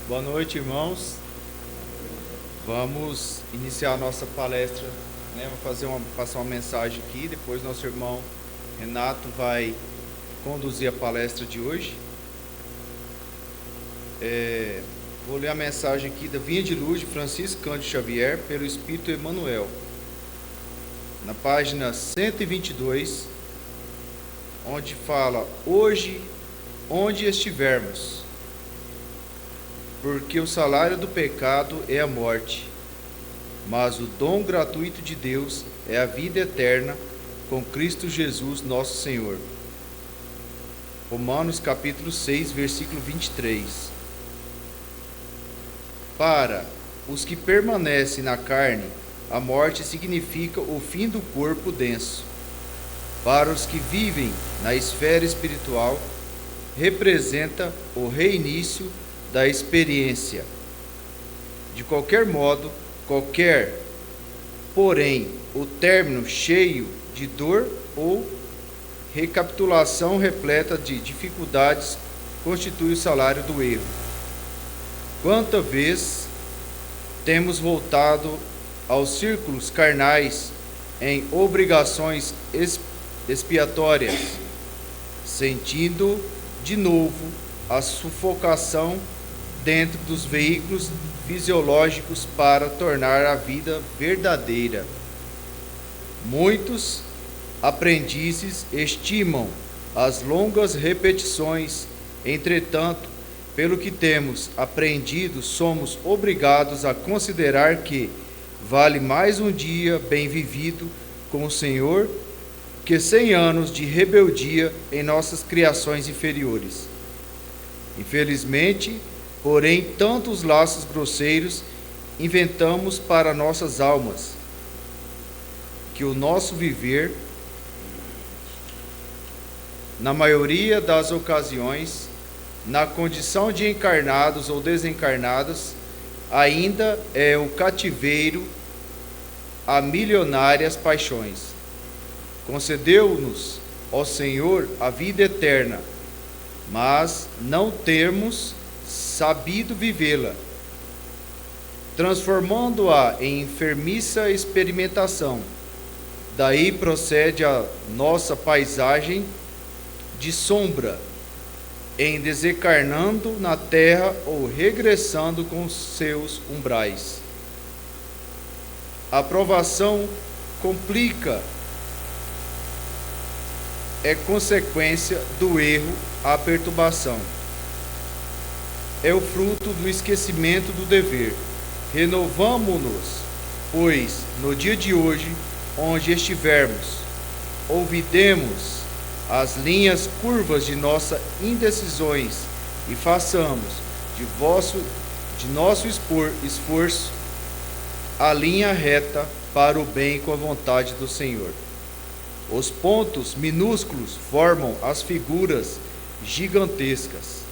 Boa noite, irmãos. Vamos iniciar a nossa palestra, né? Vou passar uma mensagem aqui, depois nosso irmão Renato vai conduzir a palestra de hoje. Vou ler a mensagem aqui da Vinha de Luz de Francisco Cândido Xavier, pelo Espírito Emmanuel. Na página 122, onde fala: hoje, onde estivermos, porque o salário do pecado é a morte, mas o dom gratuito de Deus é a vida eterna com Cristo Jesus nosso Senhor. Romanos capítulo 6, versículo 23. Para os que permanecem na carne, a morte significa o fim do corpo denso. Para os que vivem na esfera espiritual, representa o reinício da experiência. De qualquer modo, porém, o término cheio de dor ou recapitulação repleta de dificuldades constitui o salário do erro. Quanta vez temos voltado aos círculos carnais em obrigações expiatórias, sentindo de novo a sufocação dentro dos veículos fisiológicos para tornar a vida verdadeira. Muitos aprendizes estimam as longas repetições, entretanto, pelo que temos aprendido, somos obrigados a considerar que vale mais um dia bem vivido com o Senhor que 100 anos de rebeldia em nossas criações inferiores. Infelizmente, porém, tantos laços grosseiros inventamos para nossas almas, que o nosso viver, na maioria das ocasiões, na condição de encarnados ou desencarnados, ainda é o cativeiro a milionárias paixões. Concedeu-nos, ó Senhor, a vida eterna, mas não termos sabido vivê-la, transformando-a em enfermiça experimentação. Daí procede a nossa paisagem de sombra, em desencarnando na terra ou regressando com seus umbrais. A provação complica, é consequência do erro, a perturbação. É o fruto do esquecimento do dever. Renovamo-nos, pois, no dia de hoje, onde estivermos, ouvidemos as linhas curvas de nossas indecisões e façamos de nosso esforço a linha reta para o bem com a vontade do Senhor. Os pontos minúsculos formam as figuras gigantescas.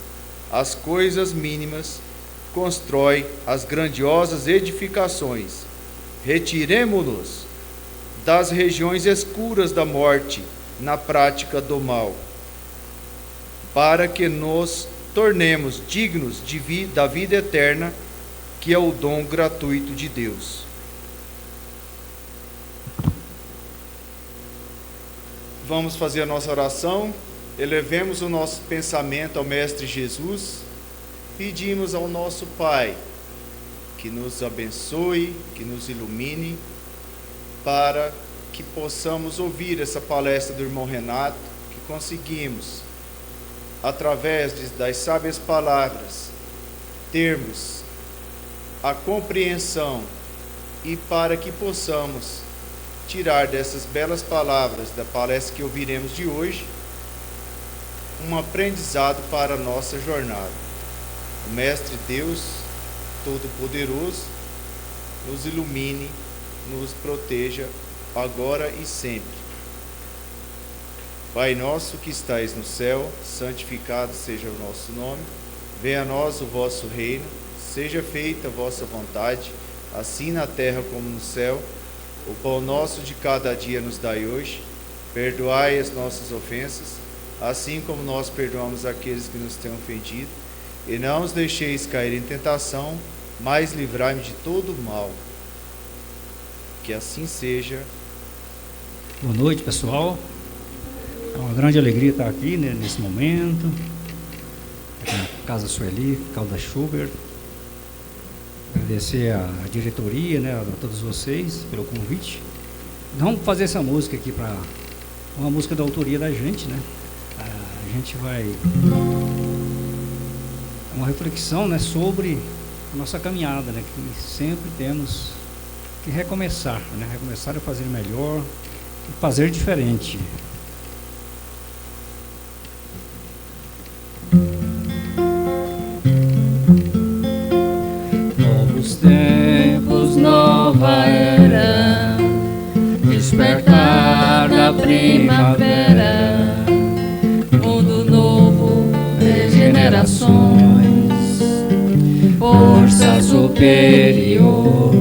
As coisas mínimas constroem as grandiosas edificações. Retiremo-nos das regiões escuras da morte na prática do mal, para que nos tornemos dignos da vida eterna, que é o dom gratuito de Deus. Vamos fazer a nossa oração. Elevemos o nosso pensamento ao Mestre Jesus. Pedimos ao nosso Pai que nos abençoe, que nos ilumine, para que possamos ouvir essa palestra do irmão Renato, que conseguimos, através das sábias palavras, termos a compreensão, e para que possamos tirar dessas belas palavras da palestra que ouviremos de hoje um aprendizado para a nossa jornada. O Mestre Deus Todo-Poderoso nos ilumine, nos proteja agora e sempre. Pai nosso que estais no céu, santificado seja o nosso nome. Venha a nós o vosso reino, seja feita a vossa vontade, assim na terra como no céu. O pão nosso de cada dia nos dai hoje. Perdoai as nossas ofensas, assim como nós perdoamos aqueles que nos têm ofendido. e não os deixeis cair em tentação, mas livrai-me de todo o mal. Que assim seja. Boa noite, pessoal. É uma grande alegria estar aqui, né, nesse momento, aqui na Casa Sueli, Calda Schubert. Agradecer a diretoria, né, a todos vocês pelo convite. Vamos fazer essa música aqui para uma música da autoria da gente, né? A gente vai uma reflexão, né, sobre a nossa caminhada, né, que sempre temos que recomeçar, né? Recomeçar a fazer melhor e fazer diferente. Novos tempos, nova era, despertar da primavera, mundo novo, regenerações, força superior,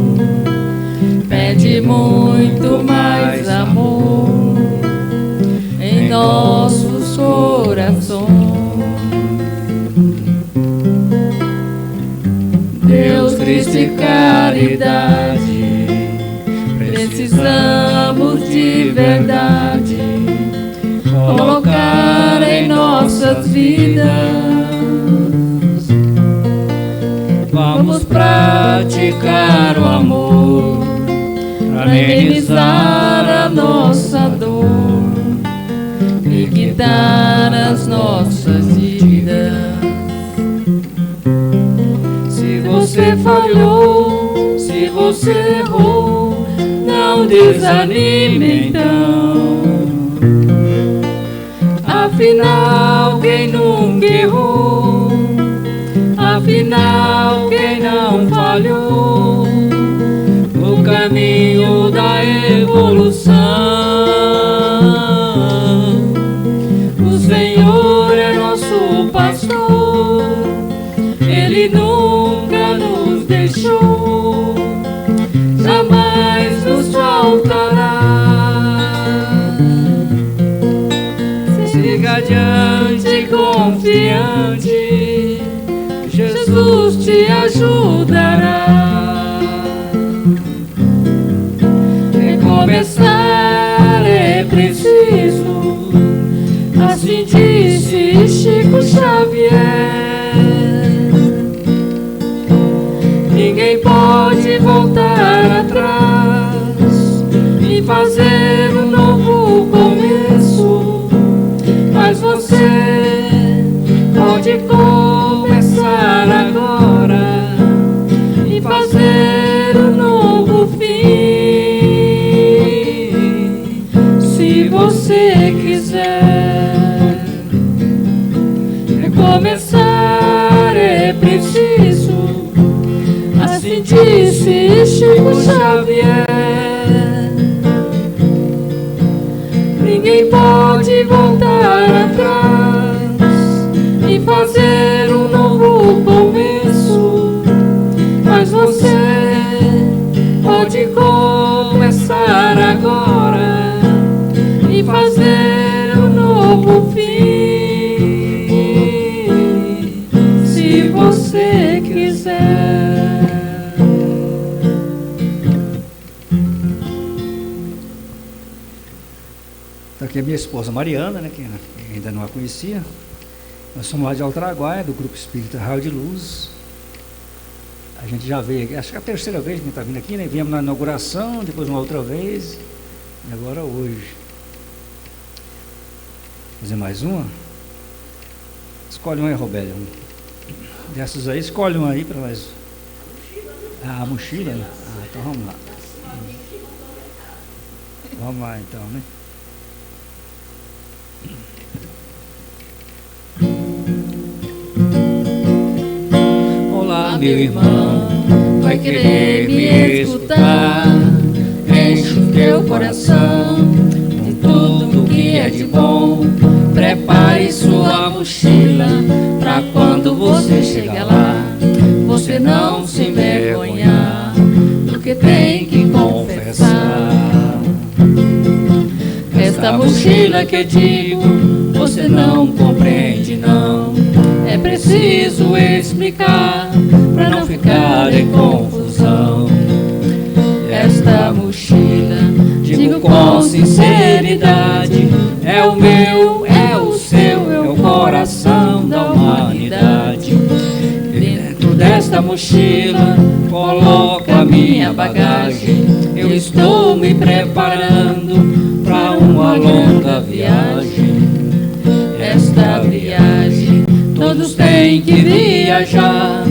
pede muito mais amor em nossos corações. Deus, Cristo e caridade, precisamos de verdade colocar em nossas vidas. Vamos praticar o amor para amenizar a nossa dor e quitar as nossas dívidas. Se você falhou, se você errou, não desanime então. Afinal, quem nunca errou, afinal, quem não falhou no caminho da evolução. O Senhor é nosso pastor, Ele nunca nos deixou, jamais nos faltará. Siga adiante confiante, Jesus te ajudará. Recomeçar é preciso, assim disse Chico Xavier. Ninguém pode voltar atrás e fazer um novo começo, mas você pode começar agora e fazer um novo fim, se você quiser. Recomeçar é preciso, assim disse Chico Xavier. Ninguém pode voltar atrás e fazer um novo começo, mas você pode começar agora e fazer um novo fim, se você quiser. Está aqui a minha esposa Mariana, né, que ainda não a conhecia. Nós somos lá de Altaraguaia, do Grupo Espírita Raio de Luz. A gente já veio aqui, acho que é a terceira vez que a gente está vindo aqui, né? Viemos na inauguração, depois uma outra vez, e agora hoje. Fazer mais uma? Escolhe uma aí, Robélia. Dessas aí, escolhe uma aí para nós. Ah, a mochila? Ah, então vamos lá. Vamos lá então, né? Olá, meu irmão, vai querer me escutar? Enche o teu coração de tudo que é de bom. Prepare sua mochila pra quando você chegar lá, você não se envergonhar do que tem que confessar. Esta mochila que eu digo, você não compreende não. é preciso explicar pra não ficar em confusão. Esta mochila, digo com sinceridade, é o meu, é o seu, é o coração da humanidade. Dentro desta mochila coloco a minha bagagem. Eu estou me preparando para uma longa viagem. Esta viagem todos têm que viajar.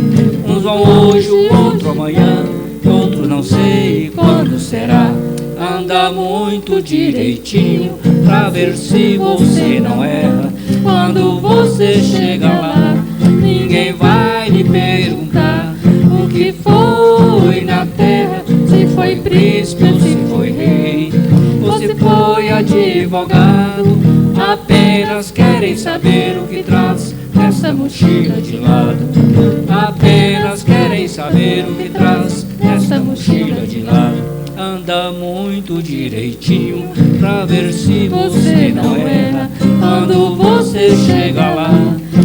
Uns vão hoje, o outro amanhã, outro não sei quando será. Anda muito direitinho pra ver se você não erra. Quando você chega lá, ninguém vai lhe perguntar o que foi na terra, se foi príncipe ou se foi rei, ou se foi advogado. Apenas querem saber o que traz nessa mochila de lado. Apenas querem saber o que traz nessa mochila de lado. Anda muito direitinho pra ver se você não erra. Quando você chega lá,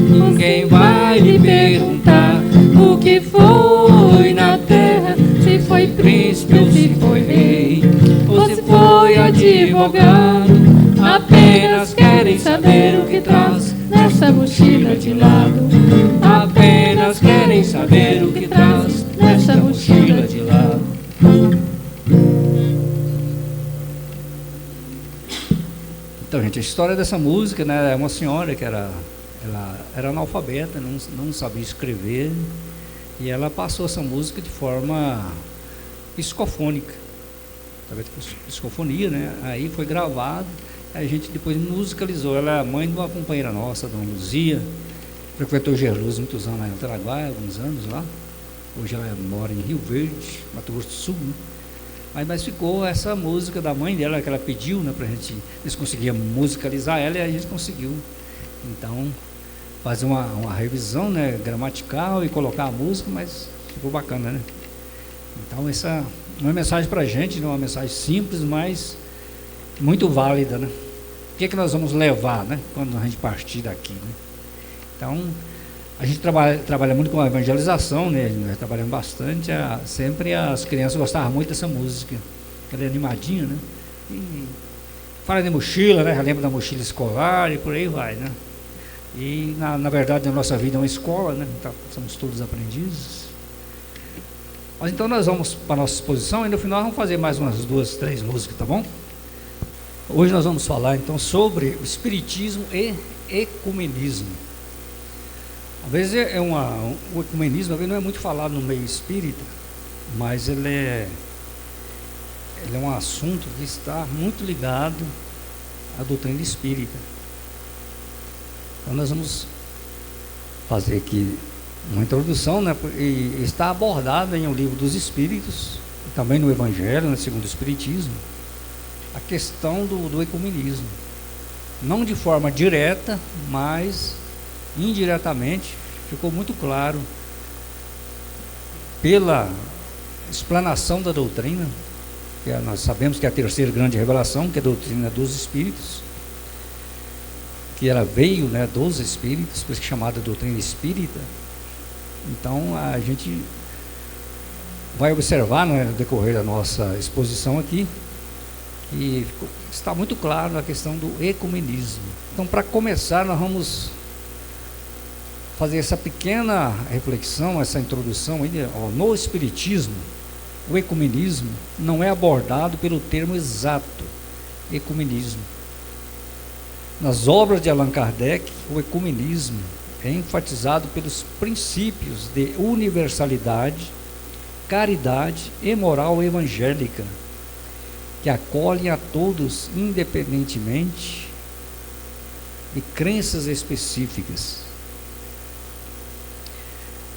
ninguém vai lhe perguntar o que foi na terra, se foi príncipe ou se foi rei, ou se foi advogado. Apenas querem saber o que traz nessa mochila de lado. Apenas querem saber o que traz nessa mochila de lado. Então, gente, a história dessa música, né, é uma senhora que ela era analfabeta, não sabia escrever, e ela passou essa música de forma psicofônica, psicofonia, né? Aí foi gravado, aí a gente depois musicalizou. Ela é mãe de uma companheira nossa, Dona Luzia, frequentou Gerluz muitos anos lá em Altaraguaia, alguns anos lá. Hoje ela mora em Rio Verde, Mato Grosso do Sul, né? Mas ficou essa música da mãe dela que ela pediu, né, pra gente, eles conseguiam musicalizar ela e a gente conseguiu, então, fazer uma revisão, né, gramatical e colocar a música, mas ficou bacana, né? Então essa é uma mensagem pra gente, né, uma mensagem simples, mas muito válida, né? O que é que nós vamos levar, né, quando a gente partir daqui, né? Então, a gente trabalha muito com a evangelização, né? Nós trabalhamos bastante. Sempre as crianças gostavam muito dessa música. Ela é animadinha, né? E fala de mochila, né? Lembra da mochila escolar e por aí vai, né? E na verdade a nossa vida é uma escola, né? Então, somos todos aprendizes. Mas então nós vamos para a nossa exposição e no final vamos fazer mais umas 2, 3 músicas, tá bom? Hoje nós vamos falar então sobre o espiritismo e ecumenismo. Às vezes o ecumenismo não é muito falado no meio espírita, mas ele é um assunto que está muito ligado à doutrina espírita. Então nós vamos fazer aqui uma introdução, né, e está abordado em O Livro dos Espíritos, e também no Evangelho, né, segundo o Espiritismo, a questão do ecumenismo. Não de forma direta, mas indiretamente ficou muito claro pela explanação da doutrina, que nós sabemos que é a terceira grande revelação, que é a doutrina dos espíritos, que ela veio, né, dos espíritos, por isso que é chamada doutrina espírita. Então a gente vai observar, né, no decorrer da nossa exposição aqui, que está muito claro a questão do ecumenismo. Então, para começar, nós vamos fazer essa pequena reflexão, essa introdução aí, no Espiritismo. O ecumenismo não é abordado pelo termo exato, ecumenismo. Nas obras de Allan Kardec, o ecumenismo é enfatizado pelos princípios de universalidade, caridade e moral evangélica, que acolhem a todos independentemente de crenças específicas.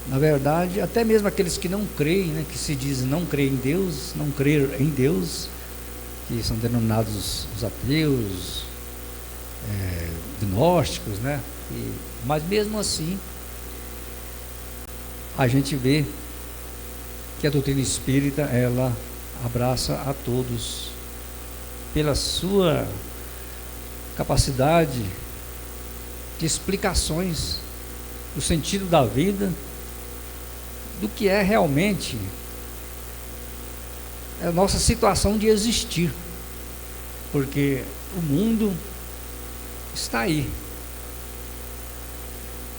Na verdade, até mesmo aqueles que não creem, né, que se dizem não crer em Deus, não crer em Deus, que são denominados os ateus, gnósticos, né? Mas mesmo assim, a gente vê que a doutrina espírita, ela abraça a todos, pela sua capacidade de explicações do sentido da vida, do que é realmente a nossa situação de existir, porque o mundo está aí.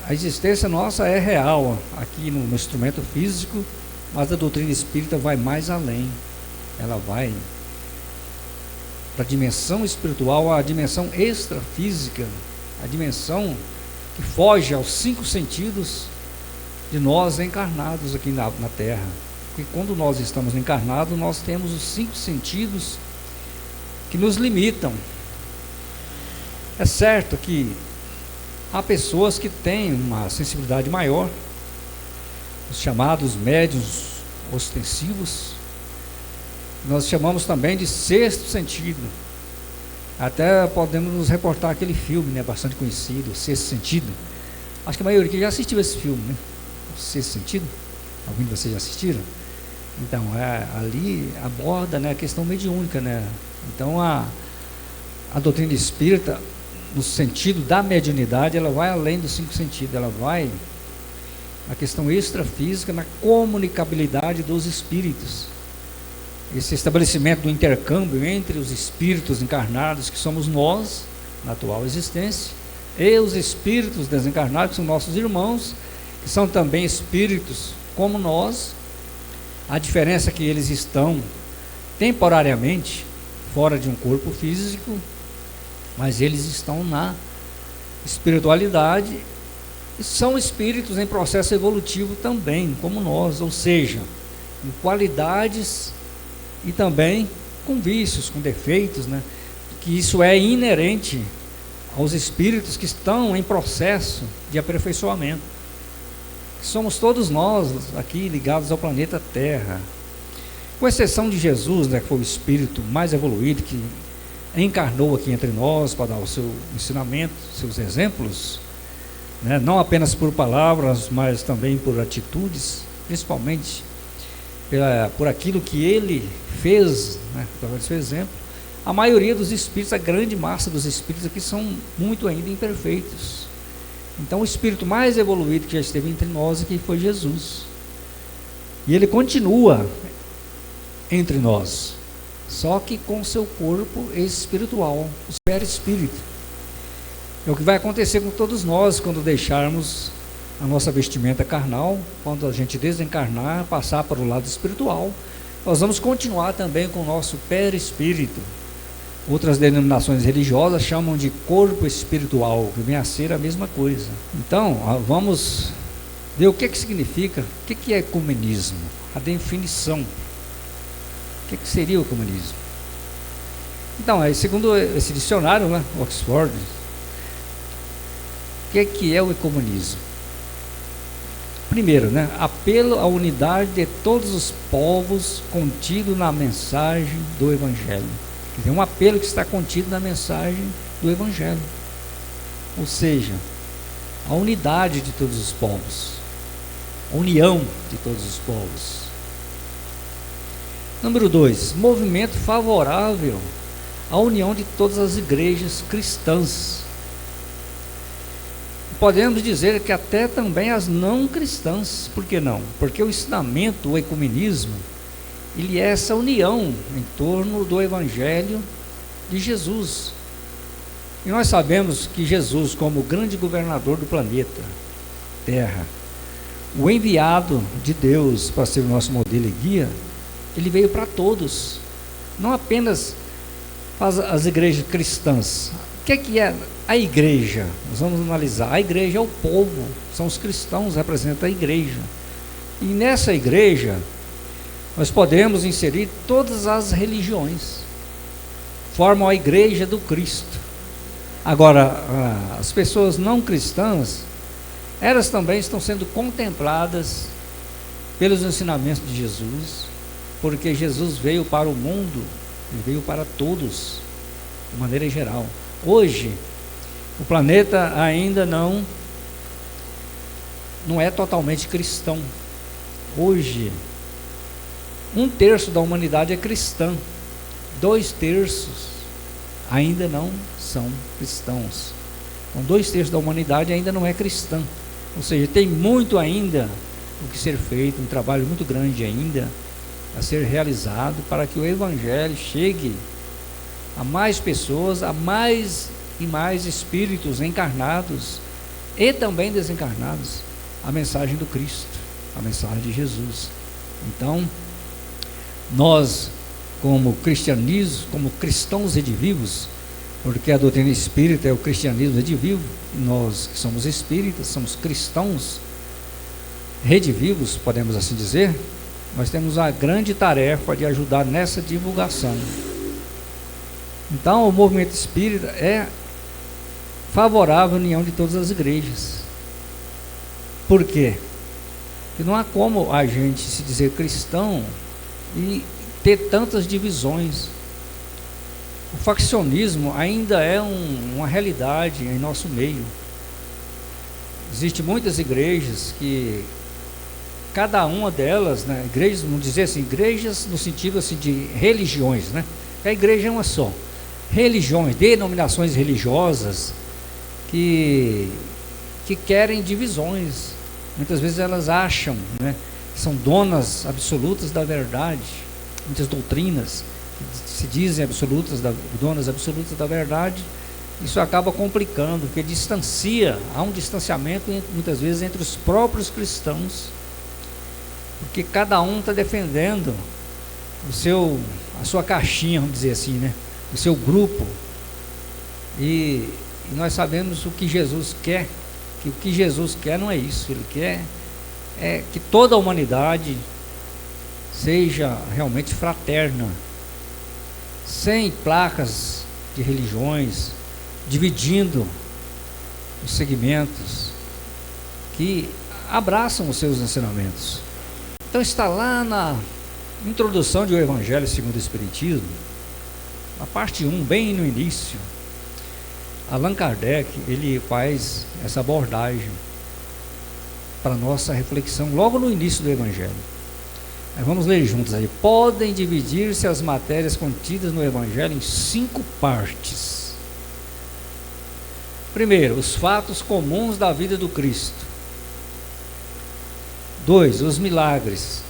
A existência nossa é real aqui no instrumento físico, mas a doutrina espírita vai mais além. Ela vai para a dimensão espiritual, a dimensão extrafísica, a dimensão que foge aos 5 sentidos de nós encarnados aqui na Terra. Porque quando nós estamos encarnados, nós temos os 5 sentidos que nos limitam. É certo que há pessoas que têm uma sensibilidade maior, os chamados médiuns ostensivos, nós chamamos também de 6º sentido. Até podemos nos reportar aquele filme, né, bastante conhecido, o 6º Sentido. Acho que a maioria aqui já assistiu esse filme, né? O 6º Sentido. Alguns de vocês já assistiram? Então, ali aborda, né, a questão mediúnica, né? Então, a doutrina espírita, no sentido da mediunidade, ela vai além dos 5 sentidos, ela vai na questão extrafísica, na comunicabilidade dos espíritos. Esse estabelecimento do intercâmbio entre os espíritos encarnados, que somos nós, na atual existência, e os espíritos desencarnados, que são nossos irmãos, que são também espíritos como nós. A diferença é que eles estão temporariamente fora de um corpo físico, mas eles estão na espiritualidade e são espíritos em processo evolutivo também, como nós, ou seja, com qualidades e também com vícios, com defeitos, né? Que isso é inerente aos espíritos que estão em processo de aperfeiçoamento. Somos todos nós aqui ligados ao planeta Terra, com exceção de Jesus, né, que foi o espírito mais evoluído que encarnou aqui entre nós para dar o seu ensinamento, seus exemplos, né, não apenas por palavras, mas também por atitudes, principalmente por aquilo que ele fez, né, através do seu exemplo. A maioria dos espíritos, a grande massa dos espíritos aqui são muito ainda imperfeitos. Então o espírito mais evoluído que já esteve entre nós aqui foi Jesus, e ele continua entre nós, só que com seu corpo espiritual, o perispírito. É o que vai acontecer com todos nós quando deixarmos a nossa vestimenta carnal. Quando a gente desencarnar, passar para o lado espiritual, nós vamos continuar também com o nosso perispírito. Outras denominações religiosas chamam de corpo espiritual, que vem a ser a mesma coisa. Então, vamos ver o que significa, o que é ecumenismo, a definição. O que seria o ecumenismo? Então, segundo esse dicionário, né, Oxford, o que é o ecumenismo? Primeiro, né, apelo à unidade de todos os povos contido na mensagem do Evangelho. Tem um apelo que está contido na mensagem do Evangelho, ou seja, a unidade de todos os povos, a união de todos os povos. Número 2, movimento favorável à união de todas as igrejas cristãs. Podemos dizer que até também as não cristãs. Por que não? Porque o ensinamento, o ecumenismo, ele é essa união em torno do Evangelho de Jesus. E nós sabemos que Jesus, como grande governador do planeta Terra, o enviado de Deus para ser o nosso modelo e guia, ele veio para todos, não apenas para as igrejas cristãs. O que é a igreja? Nós vamos analisar. A igreja é o povo, são os cristãos, representam a igreja. E nessa igreja nós podemos inserir todas as religiões, formam a igreja do Cristo. Agora, as pessoas não cristãs, elas também estão sendo contempladas pelos ensinamentos de Jesus, porque Jesus veio para o mundo, ele veio para todos, de maneira geral. Hoje, o planeta ainda não é totalmente cristão. Hoje, 1/3 da humanidade é cristã, 2/3 ainda não são cristãos. Então, 2/3 da humanidade ainda não é cristã. Ou seja, tem muito ainda o que ser feito, um trabalho muito grande ainda a ser realizado para que o Evangelho chegue a mais pessoas, a mais e mais espíritos encarnados e também desencarnados, a mensagem do Cristo, a mensagem de Jesus. Então, nós, como cristianismo, como cristãos redivivos, porque a doutrina espírita é o cristianismo redivivo, nós que somos espíritas, somos cristãos redivivos, podemos assim dizer, nós temos a grande tarefa de ajudar nessa divulgação. Então, o movimento espírita é favorável à união de todas as igrejas. Por quê? Porque não há como a gente se dizer cristão e ter tantas divisões. O faccionismo ainda é uma realidade em nosso meio. Existem muitas igrejas que cada uma delas, né, igrejas, vamos dizer assim, igrejas no sentido assim de religiões, né? A igreja é uma só. Religiões, denominações religiosas que querem divisões. Muitas vezes elas acham, né, que são donas absolutas da verdade. Muitas doutrinas que se dizem absolutas, donas absolutas da verdade. Isso acaba complicando, porque há um distanciamento muitas vezes entre os próprios cristãos, porque cada um está defendendo a sua caixinha, vamos dizer assim, né? O seu grupo. E nós sabemos o que Jesus quer, que o que Jesus quer não é isso. Ele quer que toda a humanidade seja realmente fraterna, sem placas de religiões, dividindo os segmentos, que abraçam os seus ensinamentos. Então está lá na introdução de O Evangelho segundo o Espiritismo, na parte 1, bem no início, Allan Kardec, ele faz essa abordagem para nossa reflexão, logo no início do Evangelho. Aí vamos ler juntos aí. Podem dividir-se as matérias contidas no Evangelho em 5 partes. Primeiro, os fatos comuns da vida do Cristo. 2, os milagres,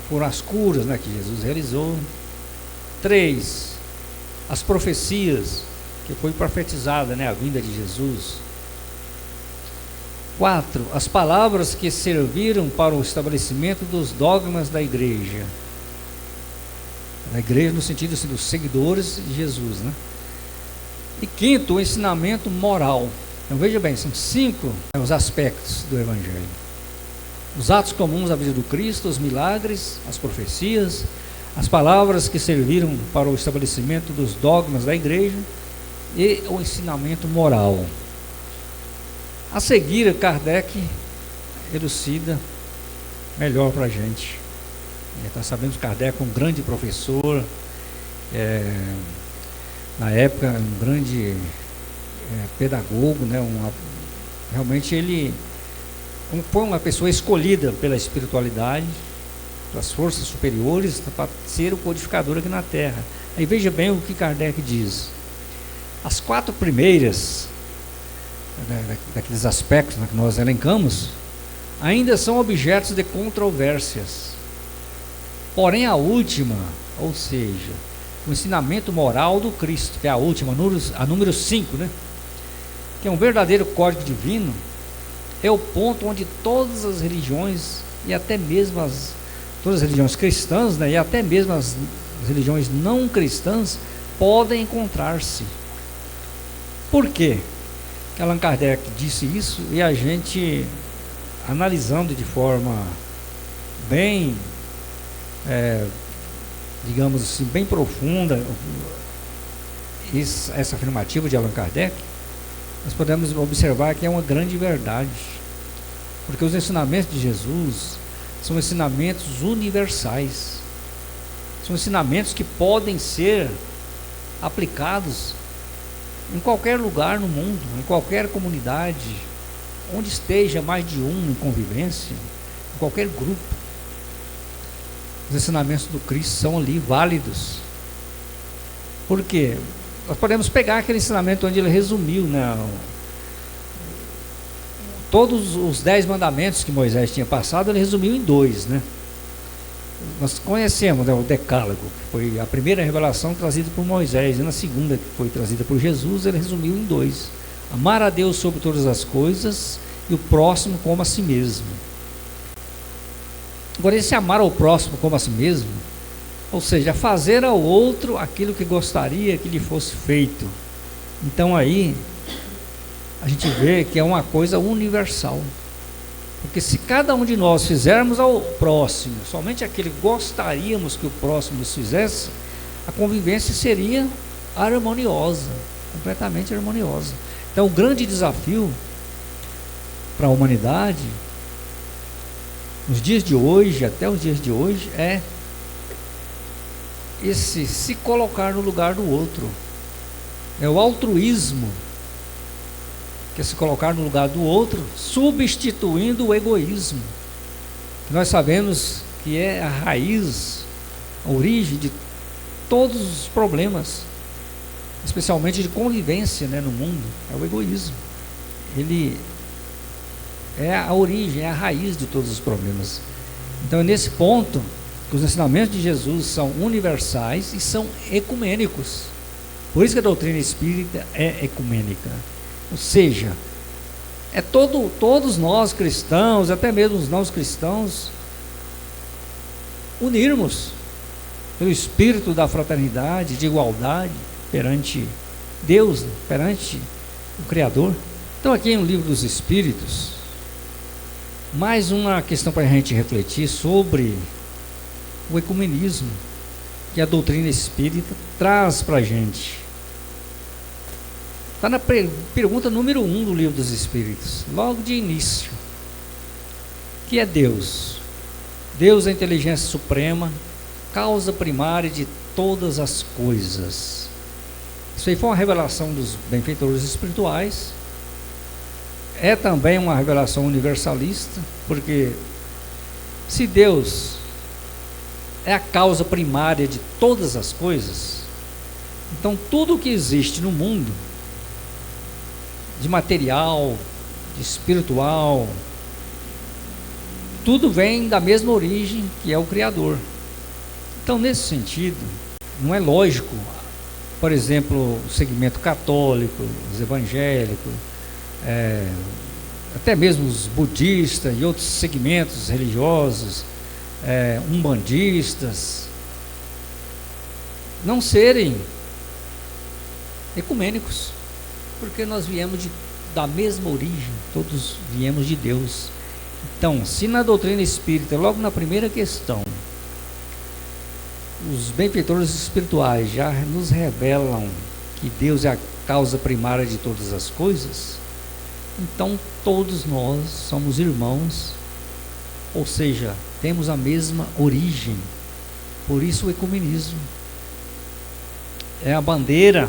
foram as curas, né, que Jesus realizou. 3, as profecias, que foi profetizada, né, a vinda de Jesus. 4, as palavras que serviram para o estabelecimento dos dogmas da igreja. Da igreja no sentido assim, dos seguidores de Jesus, né? E 5, o ensinamento moral. Então veja bem, são 5 os aspectos do Evangelho. Os atos comuns da vida do Cristo, os milagres, as profecias, as palavras que serviram para o estabelecimento dos dogmas da igreja e o ensinamento moral. A seguir, Kardec elucida melhor para a gente. Nós sabemos que Kardec é um grande professor, na época um grande pedagogo, né? Realmente ele foi uma pessoa escolhida pela espiritualidade, pelas forças superiores, para ser o codificador aqui na Terra. Aí veja bem o que Kardec diz. As 4 primeiras daqueles aspectos que nós elencamos ainda são objetos de controvérsias. Porém a última, ou seja, o ensinamento moral do Cristo, que é a última, a número 5, né? Que é um verdadeiro código divino, é o ponto onde todas as religiões, e até mesmo todas as religiões cristãs, né, e até mesmo as religiões não cristãs, podem encontrar-se. Por quê? Que Allan Kardec disse isso, e a gente, analisando de forma bem, digamos assim, bem profunda, essa afirmativa de Allan Kardec, nós podemos observar que é uma grande verdade, porque os ensinamentos de Jesus são ensinamentos universais, são ensinamentos que podem ser aplicados em qualquer lugar no mundo, em qualquer comunidade, onde esteja mais de um em convivência, em qualquer grupo. Os ensinamentos do Cristo são ali válidos. Por quê? Nós podemos pegar aquele ensinamento onde ele resumiu, né, todos os 10 mandamentos que Moisés tinha passado, ele resumiu em 2, né? Nós conhecemos, né, o Decálogo, que foi a primeira revelação trazida por Moisés, e na segunda, que foi trazida por Jesus, ele resumiu em 2: amar a Deus sobre todas as coisas e o próximo como a si mesmo. Agora, esse amar ao próximo como a si mesmo, ou seja, fazer ao outro aquilo que gostaria que lhe fosse feito. Então aí a gente vê que é uma coisa universal, porque se cada um de nós fizermos ao próximo somente aquilo que gostaríamos que o próximo nos fizesse, a convivência seria harmoniosa, completamente harmoniosa. Então o grande desafio para a humanidade nos dias de hoje, até os dias de hoje, é esse se colocar no lugar do outro. É o altruísmo, que é se colocar no lugar do outro, substituindo o egoísmo. Nós sabemos que é a raiz, a origem de todos os problemas, especialmente de convivência, né, no mundo, é o egoísmo. Ele é a origem, é a raiz de todos os problemas. Então é nesse ponto que os ensinamentos de Jesus são universais e são ecumênicos. Por isso que a doutrina espírita é ecumênica. Ou seja, é todos nós cristãos, até mesmo os não cristãos, unirmos pelo espírito da fraternidade, de igualdade perante Deus, perante o Criador. Então aqui no Livro dos Espíritos, mais uma questão para a gente refletir sobre o ecumenismo que a doutrina espírita traz para a gente. Está na pergunta número 1 do Livro dos Espíritos, logo de início. Que é Deus? Deus é a inteligência suprema, causa primária de todas as coisas. Isso aí foi uma revelação dos benfeitores espirituais. É também uma revelação universalista, porque se Deus é a causa primária de todas as coisas, então tudo o que existe no mundo, de material, de espiritual, tudo vem da mesma origem, que é o Criador. Então, nesse sentido, não é lógico, por exemplo, o segmento católico, os evangélicos, até mesmo os budistas e outros segmentos religiosos, umbandistas, não serem ecumênicos, porque nós viemos da mesma origem, todos viemos de Deus. Então, se na doutrina espírita, logo na primeira questão, os benfeitores espirituais já nos revelam que Deus é a causa primária de todas as coisas, então todos nós somos irmãos, ou seja, temos a mesma origem. Por isso o ecumenismo é a bandeira,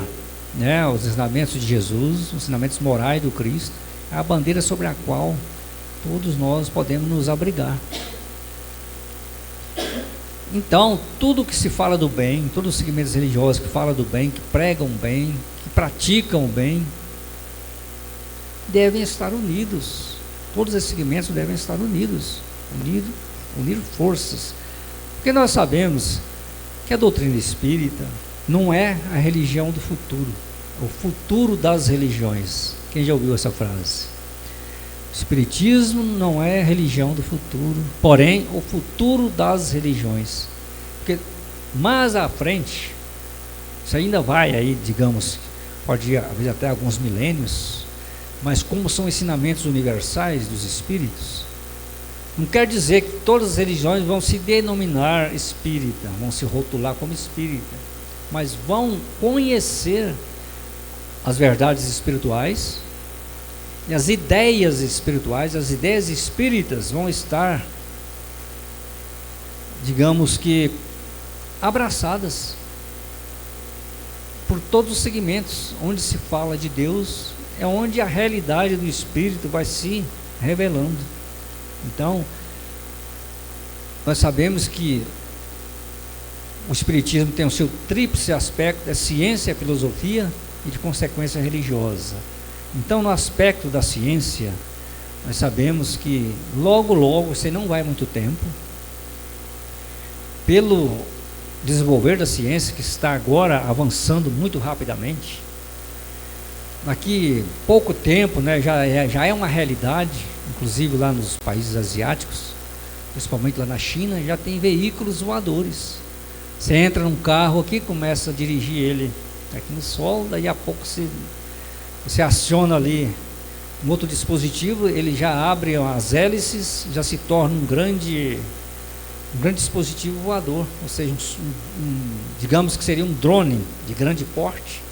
né, os ensinamentos de Jesus, os ensinamentos morais do Cristo, é a bandeira sobre a qual todos nós podemos nos abrigar. Então, tudo que se fala do bem, todos os segmentos religiosos que falam do bem, que pregam o bem, que praticam o bem, devem estar unidos. Todos esses segmentos devem estar unidos, unir forças. Porque nós sabemos que a doutrina espírita não é a religião do futuro, é o futuro das religiões. Quem já ouviu essa frase? O espiritismo não é a religião do futuro, porém o futuro das religiões. Porque mais à frente, isso ainda vai aí, digamos, pode haver até alguns milênios, mas como são ensinamentos universais dos espíritos, não quer dizer que todas as religiões vão se denominar espírita, vão se rotular como espírita, mas vão conhecer as verdades espirituais e as ideias espirituais, as ideias espíritas vão estar, digamos que, abraçadas por todos os segmentos onde se fala de Deus, é onde a realidade do espírito vai se revelando. Então, nós sabemos que o espiritismo tem o seu tríplice aspecto, é ciência, filosofia e de consequência religiosa. Então, no aspecto da ciência, Nós sabemos que logo, logo, você não vai muito tempo, pelo desenvolver da ciência, que está agora avançando muito rapidamente, daqui pouco tempo, né, já é uma realidade, inclusive lá nos países asiáticos, principalmente lá na China, já tem veículos voadores. Você entra num carro aqui, começa a dirigir ele aqui no solo, daí a pouco você aciona ali um outro dispositivo, ele já abre as hélices, já se torna um grande dispositivo voador, ou seja, digamos que seria um drone de grande porte.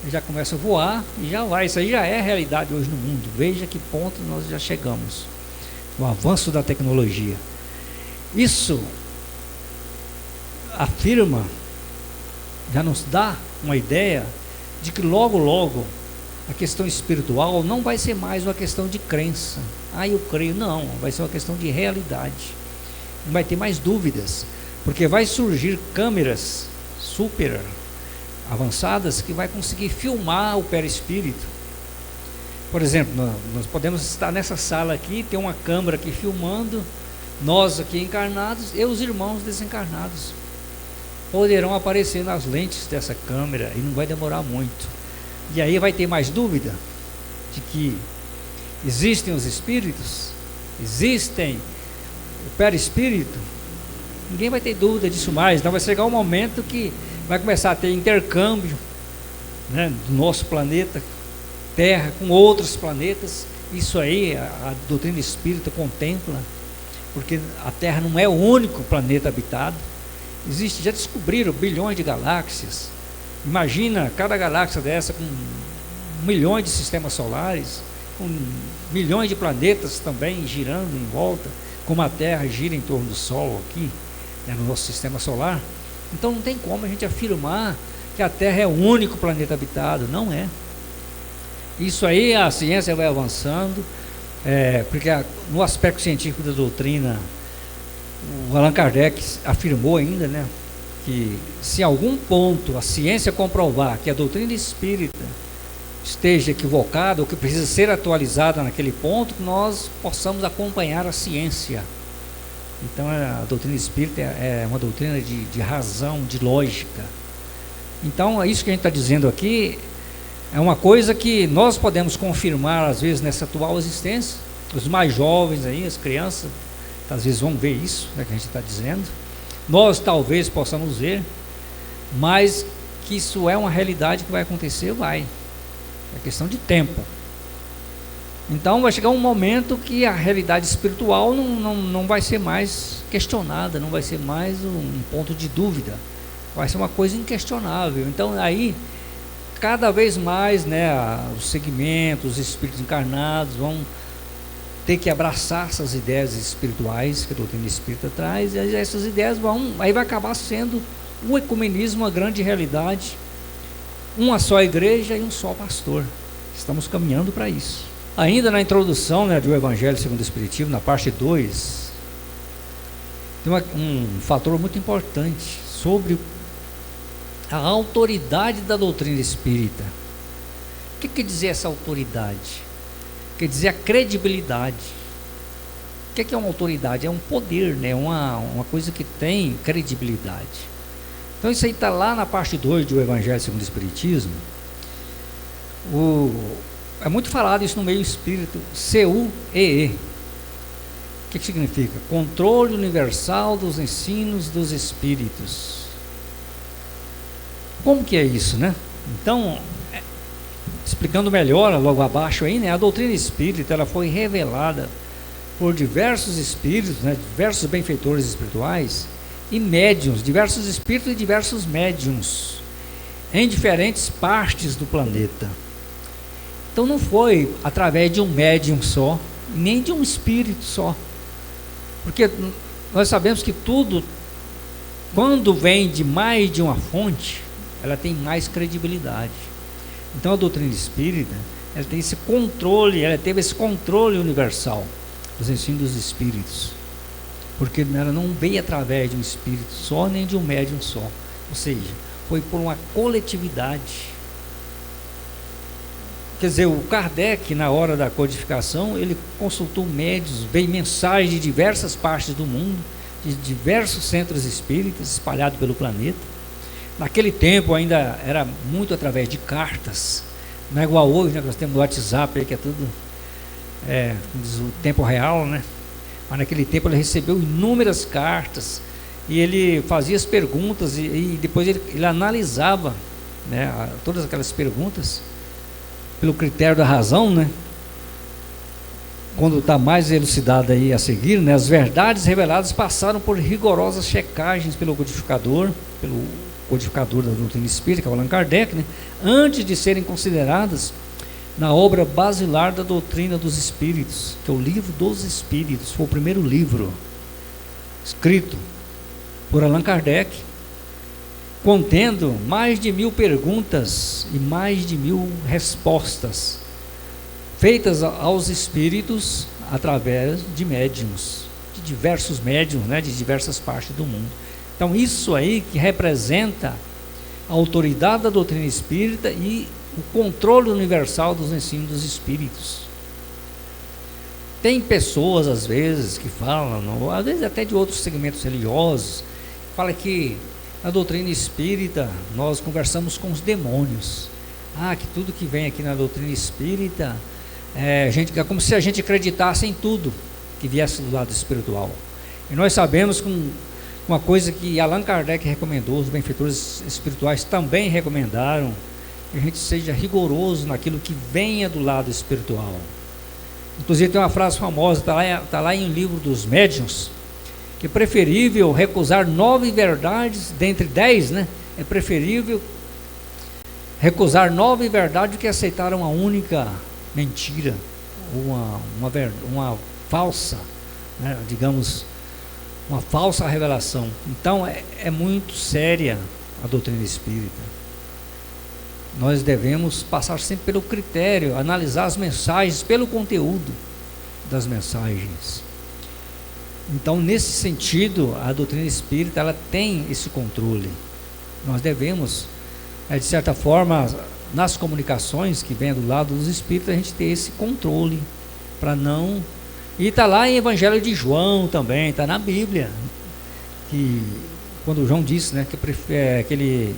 Ele já começa a voar e já vai. Isso aí já é realidade hoje no mundo. Veja que ponto nós já chegamos no avanço da tecnologia. Isso afirma, já nos dá uma ideia de que logo, logo a questão espiritual não vai ser mais uma questão de crença. Eu creio. Não, vai ser uma questão de realidade. Não vai ter mais dúvidas, porque vai surgir câmeras super avançadas que vai conseguir filmar o perispírito. Por exemplo, nós podemos estar nessa sala aqui, ter uma câmera aqui filmando, nós aqui encarnados e os irmãos desencarnados poderão aparecer nas lentes dessa câmera e não vai demorar muito. E aí vai ter mais dúvida de que existem os espíritos, existem o perispírito. Ninguém vai ter dúvida disso mais. Então vai chegar um momento que vai começar a ter intercâmbio, né, do nosso planeta Terra com outros planetas. Isso aí a doutrina espírita contempla, porque a Terra não é o único planeta habitado. Já descobriram bilhões de galáxias. Imagina cada galáxia dessa com milhões de sistemas solares, com milhões de planetas também girando em volta, como a Terra gira em torno do Sol aqui, né, no nosso sistema solar. Então não tem como a gente afirmar que a Terra é o único planeta habitado. Não é. Isso aí a ciência vai avançando, porque no aspecto científico da doutrina, o Allan Kardec afirmou ainda, né, que se em algum ponto a ciência comprovar que a doutrina espírita esteja equivocada ou que precisa ser atualizada naquele ponto, que nós possamos acompanhar a ciência. Então a doutrina espírita é uma doutrina de razão, de lógica. Então é isso que a gente está dizendo aqui, é uma coisa que nós podemos confirmar às vezes nessa atual existência. Os mais jovens aí, as crianças, às vezes vão ver isso, né, que a gente está dizendo. Nós talvez possamos ver, mas que isso é uma realidade que vai acontecer, vai. É questão de tempo. Então vai chegar um momento que a realidade espiritual não vai ser mais questionada, não vai ser mais um ponto de dúvida, vai ser uma coisa inquestionável. Então aí, cada vez mais, né, os segmentos, os espíritos encarnados vão ter que abraçar essas ideias espirituais que a doutrina espírita traz, e essas ideias aí vai acabar sendo o ecumenismo, uma grande realidade, uma só igreja e um só pastor. Estamos caminhando para isso. Ainda na introdução, né, do Evangelho segundo o Espiritismo, na parte 2, tem um fator muito importante sobre a autoridade da doutrina espírita. O que quer dizer essa autoridade? Quer dizer a credibilidade. O que é uma autoridade? É um poder, né? Uma coisa que tem credibilidade. Então isso aí está lá na parte 2 do Evangelho segundo o Espiritismo. É muito falado isso no meio espírito, CUEE. O que significa? Controle universal dos ensinos dos espíritos. Como que é isso, né? Então, explicando melhor logo abaixo aí, né, a doutrina espírita ela foi revelada por diversos espíritos, né, diversos benfeitores espirituais e médiuns, diversos espíritos e diversos médiuns em diferentes partes do planeta. Então não foi através de um médium só, nem de um espírito só, porque nós sabemos que tudo, quando vem de mais de uma fonte, ela tem mais credibilidade. Então a doutrina espírita, ela tem esse controle, ela teve esse controle universal dos ensinos dos espíritos, porque ela não veio através de um espírito só, nem de um médium só, ou seja, foi por uma coletividade. quer dizer, o Kardec, na hora da codificação, ele consultou médiuns, veio mensagens de diversas partes do mundo, de diversos centros espíritas espalhados pelo planeta. Naquele tempo ainda era muito através de cartas, não é igual hoje, né, que nós temos o WhatsApp aí, que é tudo o tempo real, né? Mas naquele tempo ele recebeu inúmeras cartas e ele fazia as perguntas e depois ele analisava, né, todas aquelas perguntas pelo critério da razão, né? Quando está mais elucidado aí a seguir, né, as verdades reveladas passaram por rigorosas checagens pelo codificador da doutrina espírita, que é o Allan Kardec, né, antes de serem consideradas na obra basilar da doutrina dos espíritos, que é o Livro dos Espíritos. Foi o primeiro livro escrito por Allan Kardec, contendo mais de 1000 perguntas e mais de 1000 respostas feitas aos espíritos através de médiuns, de diversos médiuns, né, de diversas partes do mundo. Então isso aí que representa a autoridade da doutrina espírita e o controle universal dos ensinos dos espíritos. Tem pessoas às vezes que falam, às vezes até de outros segmentos religiosos, fala que na doutrina espírita nós conversamos com os demônios. Que tudo que vem aqui na doutrina espírita é como se a gente acreditasse em tudo que viesse do lado espiritual. E nós sabemos que uma coisa que Allan Kardec recomendou, os benfeitores espirituais também recomendaram, que a gente seja rigoroso naquilo que venha do lado espiritual. Inclusive tem uma frase famosa, está lá em um livro dos médiuns, que é preferível recusar 9 verdades dentre 10, né? É preferível recusar 9 verdades do que aceitar uma única mentira, uma falsa, né? Digamos, uma falsa revelação. Então é muito séria a doutrina espírita. Nós devemos passar sempre pelo critério, analisar as mensagens pelo conteúdo das mensagens. Então, nesse sentido, a doutrina espírita ela tem esse controle. Nós devemos, de certa forma, nas comunicações que vêm do lado dos espíritos, a gente ter esse controle para não... E está lá em Evangelho de João também, está na Bíblia, que quando João disse, né, que ele...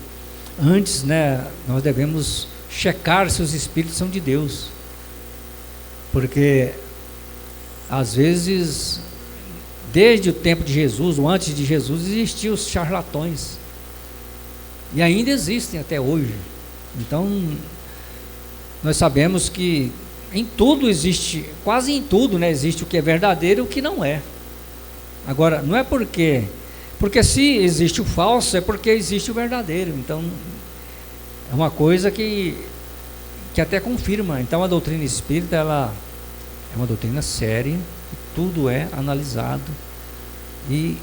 Antes, né, nós devemos checar se os espíritos são de Deus, porque às vezes, desde o tempo de Jesus, ou antes de Jesus, existiam os charlatões, e ainda existem até hoje. Então, nós sabemos que em tudo existe, quase em tudo, né, existe o que é verdadeiro e o que não é. Agora, não é porque se existe o falso, é porque existe o verdadeiro. Então, é uma coisa que até confirma. Então, a doutrina espírita, ela é uma doutrina séria, tudo é analisado e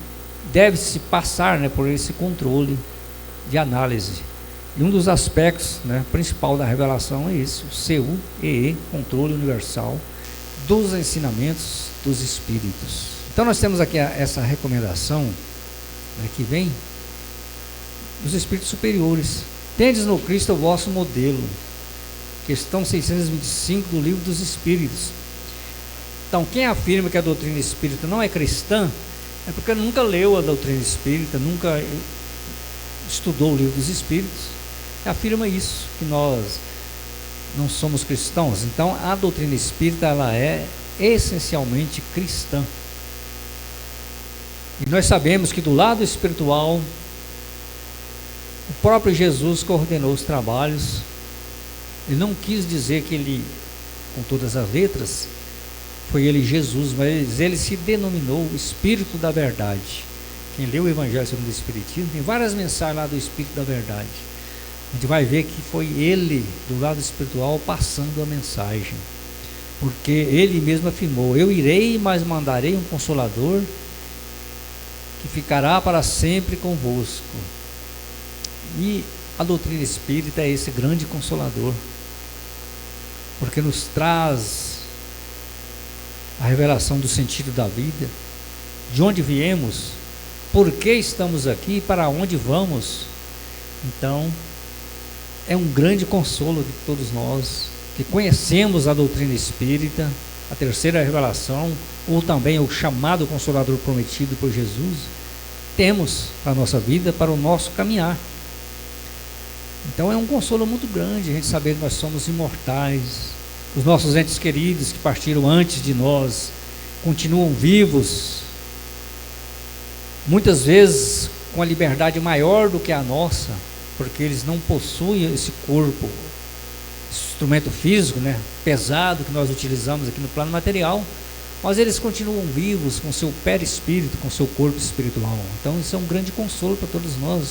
deve-se passar, né, por esse controle de análise. E um dos aspectos, né, principal da revelação é esse, o CUEE, Controle Universal dos Ensinamentos dos Espíritos. Então, nós temos aqui essa recomendação, que vem dos espíritos superiores. Tendes no Cristo o vosso modelo, questão 625 do Livro dos Espíritos. Então, quem afirma que a doutrina espírita não é cristã é porque nunca leu a doutrina espírita, nunca estudou o Livro dos Espíritos, afirma isso, que nós não somos cristãos. Então, a doutrina espírita ela é essencialmente cristã. E nós sabemos que do lado espiritual, o próprio Jesus coordenou os trabalhos. Ele não quis dizer que ele, com todas as letras, foi ele Jesus, mas ele se denominou o Espírito da Verdade. Quem lê o Evangelho segundo o Espiritismo, tem várias mensagens lá do Espírito da Verdade. A gente vai ver que foi ele, do lado espiritual, passando a mensagem. Porque ele mesmo afirmou: eu irei, mas mandarei um Consolador, que ficará para sempre convosco. E a doutrina espírita é esse grande Consolador, porque nos traz a revelação do sentido da vida, de onde viemos, por que estamos aqui e para onde vamos. Então, é um grande consolo de todos nós que conhecemos a doutrina espírita, a terceira revelação, ou também o chamado Consolador prometido por Jesus, temos para a nossa vida, para o nosso caminhar. Então é um consolo muito grande a gente saber que nós somos imortais. Os nossos entes queridos que partiram antes de nós continuam vivos, muitas vezes com a liberdade maior do que a nossa, porque eles não possuem esse corpo, esse instrumento físico, né, pesado que nós utilizamos aqui no plano material, mas eles continuam vivos com seu perispírito, com seu corpo espiritual. Então isso é um grande consolo para todos nós.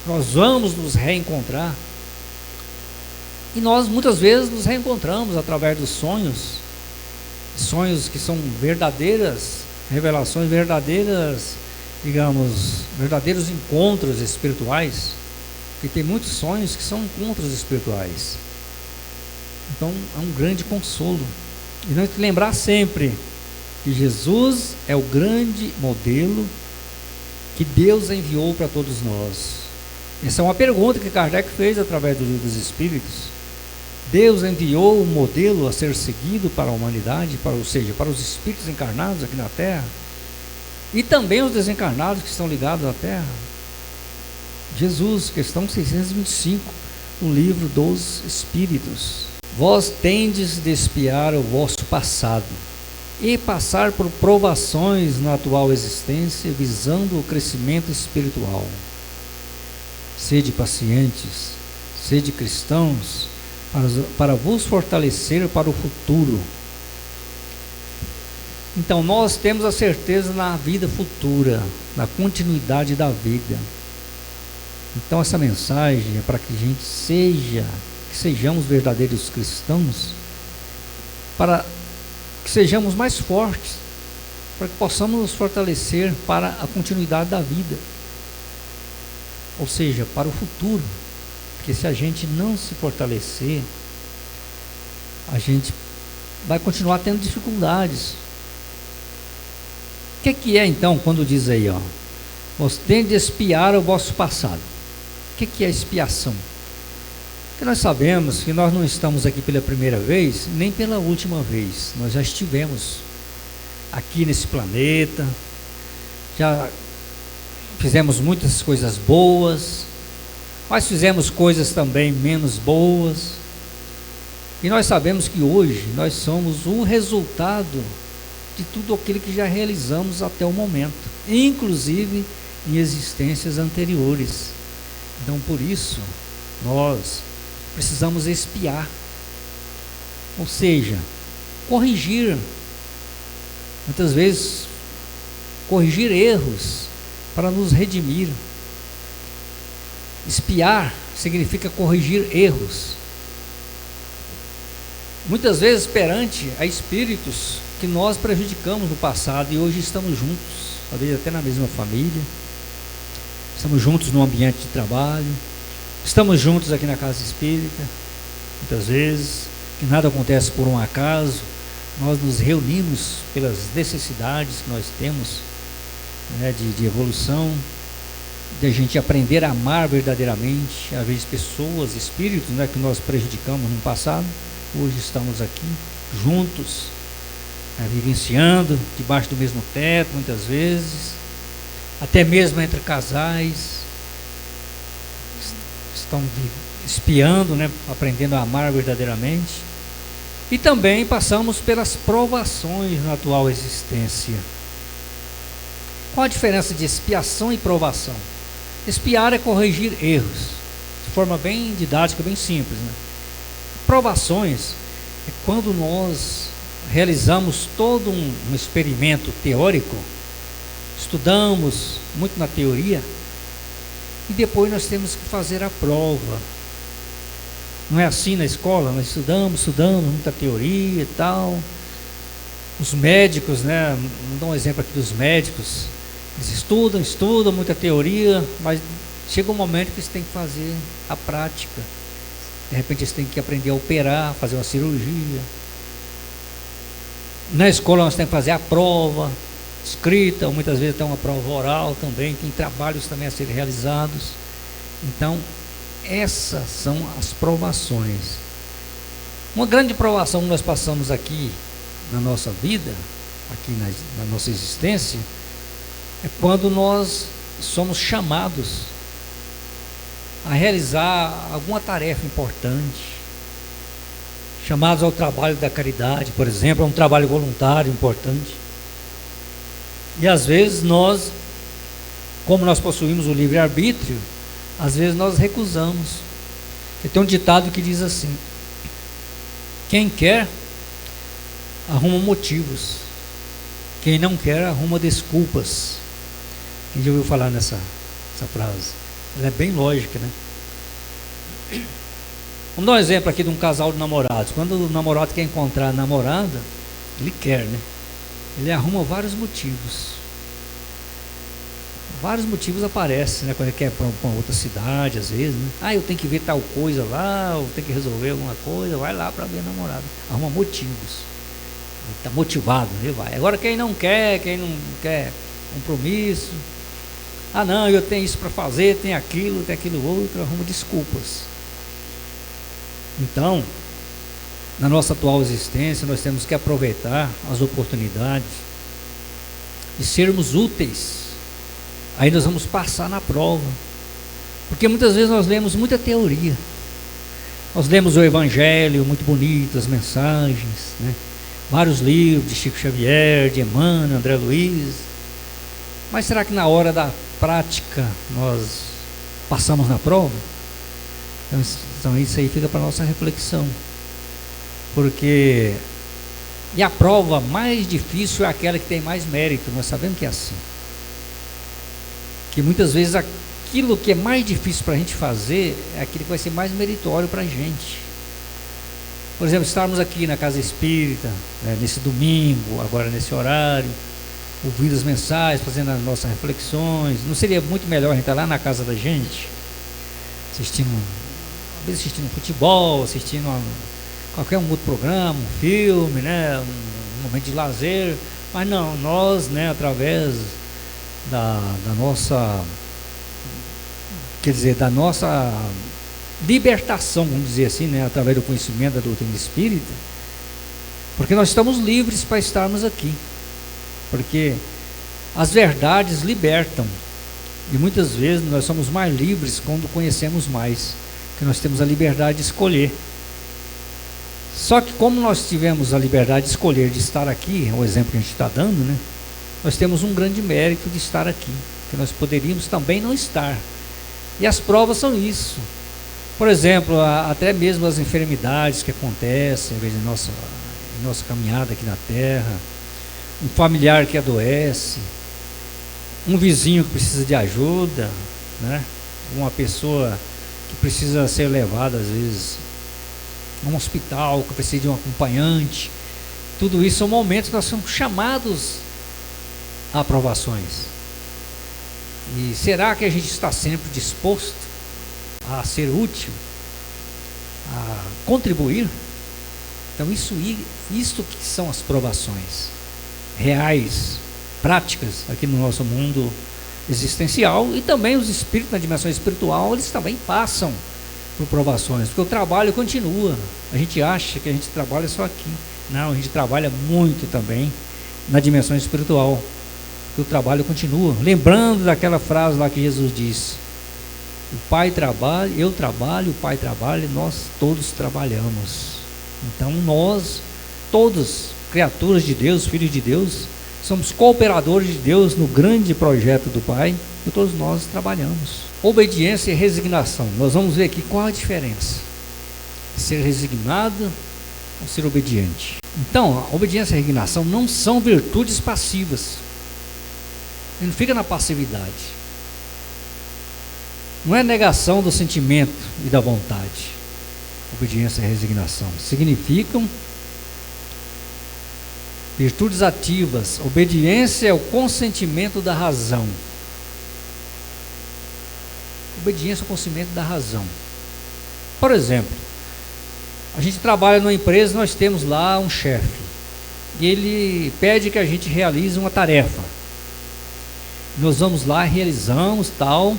Nós vamos nos reencontrar, e nós muitas vezes nos reencontramos através dos sonhos que são verdadeiras revelações, verdadeiras, digamos, verdadeiros encontros espirituais, que tem muitos sonhos que são encontros espirituais. Então é um grande consolo, e nós lembrar sempre que Jesus é o grande modelo que Deus enviou para todos nós. Essa é uma pergunta que Kardec fez através do Livro dos Espíritos. Deus enviou um modelo a ser seguido para a humanidade, ou seja, para os espíritos encarnados aqui na Terra, e também os desencarnados que estão ligados à Terra. Jesus, questão 625, no Livro dos Espíritos. Vós tendes de espiar o vosso passado e passar por provações na atual existência, visando o crescimento espiritual. Sede pacientes, sede cristãos, para vos fortalecer para o futuro. Então nós temos a certeza na vida futura, na continuidade da vida. Então essa mensagem é para que a gente sejamos verdadeiros cristãos, para que sejamos mais fortes, para que possamos nos fortalecer para a continuidade da vida, ou seja, para o futuro. Porque se a gente não se fortalecer, a gente vai continuar tendo dificuldades. O que é então quando diz aí, ó, vós tendes de espiar o vosso passado? O que é expiação? Porque nós sabemos que nós não estamos aqui pela primeira vez, nem pela última vez. Nós já estivemos aqui nesse planeta, já fizemos muitas coisas boas, mas fizemos coisas também menos boas, e nós sabemos que hoje nós somos o resultado de tudo aquilo que já realizamos até o momento, inclusive em existências anteriores. Então por isso nós precisamos expiar, ou seja, corrigir, muitas vezes corrigir erros para nos redimir. Expiar significa corrigir erros, muitas vezes perante a espíritos que nós prejudicamos no passado, e hoje estamos juntos, talvez até na mesma família, estamos juntos no ambiente de trabalho, estamos juntos aqui na casa espírita. Muitas vezes, que nada acontece por um acaso, nós nos reunimos pelas necessidades que nós temos, né, de evolução, de a gente aprender a amar verdadeiramente. Às vezes pessoas, espíritos, né, que nós prejudicamos no passado, hoje estamos aqui juntos, vivenciando debaixo do mesmo teto, muitas vezes, até mesmo entre casais, estão espiando, né, aprendendo a amar verdadeiramente. E também passamos pelas provações na atual existência. Qual a diferença de expiação e provação? Expiar é corrigir erros, de forma bem didática, bem simples, né? Provações é quando nós realizamos todo um experimento teórico, estudamos muito na teoria, e depois nós temos que fazer a prova. Não é assim na escola? Nós estudamos muita teoria e tal. Os médicos, né? Vou dar um exemplo aqui dos médicos. Eles estudam muita teoria, mas chega um momento que eles têm que fazer a prática. De repente eles têm que aprender a operar, fazer uma cirurgia. Na escola nós temos que fazer a prova escrita, ou muitas vezes tem uma prova oral também, tem trabalhos também a serem realizados. Então, essas são as provações. Uma grande provação que nós passamos aqui na nossa vida, aqui na nossa existência, é quando nós somos chamados a realizar alguma tarefa importante, chamados ao trabalho da caridade, por exemplo, a um trabalho voluntário importante. E às vezes nós, como nós possuímos o livre-arbítrio, às vezes nós recusamos. E tem um ditado que diz assim: quem quer, arruma motivos. Quem não quer, arruma desculpas. Quem já ouviu falar essa frase? Ela é bem lógica, né? Vamos dar um exemplo aqui de um casal de namorados. Quando o namorado quer encontrar a namorada, ele quer, né? Ele arruma vários motivos. Vários motivos aparecem, né? Quando ele quer ir para uma outra cidade, às vezes, né? Ah, eu tenho que ver tal coisa lá, eu tenho que resolver alguma coisa, vai lá para ver a namorada. Arruma motivos. Ele está motivado, ele vai. Agora quem não quer compromisso, ah não, eu tenho isso para fazer, tem aquilo outro, arruma desculpas. Então, na nossa atual existência, nós temos que aproveitar as oportunidades de sermos úteis. Aí nós vamos passar na prova, porque muitas vezes nós lemos muita teoria, nós lemos o Evangelho, muito bonito, as mensagens, né? Vários livros de Chico Xavier, de Emmanuel, André Luiz, mas será que na hora da prática nós passamos na prova? Então isso aí fica para a nossa reflexão, porque e a prova mais difícil é aquela que tem mais mérito. Nós sabemos que é assim, que muitas vezes aquilo que é mais difícil para a gente fazer é aquilo que vai ser mais meritório para a gente. Por exemplo, estarmos aqui na Casa Espírita, né, nesse domingo, agora nesse horário, ouvindo as mensagens, fazendo as nossas reflexões. Não seria muito melhor a gente estar lá na casa da gente, assistindo futebol, assistindo qualquer um outro programa, um filme, né, um momento de lazer? Mas não, nós, né, através da nossa libertação, vamos dizer assim, né, através do conhecimento da doutrina espírita, porque nós estamos livres para estarmos aqui, porque as verdades libertam, e muitas vezes nós somos mais livres quando conhecemos mais, que nós temos a liberdade de escolher. Só que como nós tivemos a liberdade de escolher de estar aqui, é o exemplo que a gente está dando, né, nós temos um grande mérito de estar aqui, que nós poderíamos também não estar. E as provas são isso. Por exemplo, até mesmo as enfermidades que acontecem em nossa caminhada aqui na Terra, um familiar que adoece, um vizinho que precisa de ajuda, né? Uma pessoa que precisa ser levada às vezes a um hospital, que precisa de um acompanhante. Tudo isso são momentos que nós somos chamados a aprovações. E será que a gente está sempre disposto a ser útil, a contribuir? Então isso que são as provações reais, práticas aqui no nosso mundo existencial. E também os espíritos na dimensão espiritual, eles também passam por provações, porque o trabalho continua. A gente acha que a gente trabalha só aqui. Não, a gente trabalha muito também na dimensão espiritual, porque o trabalho continua. Lembrando daquela frase lá que Jesus disse: o Pai trabalha, eu trabalho, o Pai trabalha, nós todos trabalhamos. Então nós, todos, criaturas de Deus, filhos de Deus, somos cooperadores de Deus no grande projeto do Pai, e todos nós trabalhamos. Obediência e resignação. Nós vamos ver aqui qual a diferença: ser resignado ou ser obediente. Então, a obediência e a resignação não são virtudes passivas. Ele não fica na passividade. Não é negação do sentimento e da vontade. Obediência e resignação significam virtudes ativas. Obediência é o consentimento da razão. Obediência é o consentimento da razão. Por exemplo, a gente trabalha numa empresa, nós temos lá um chefe, e ele pede que a gente realize uma tarefa. Nós vamos lá, realizamos tal,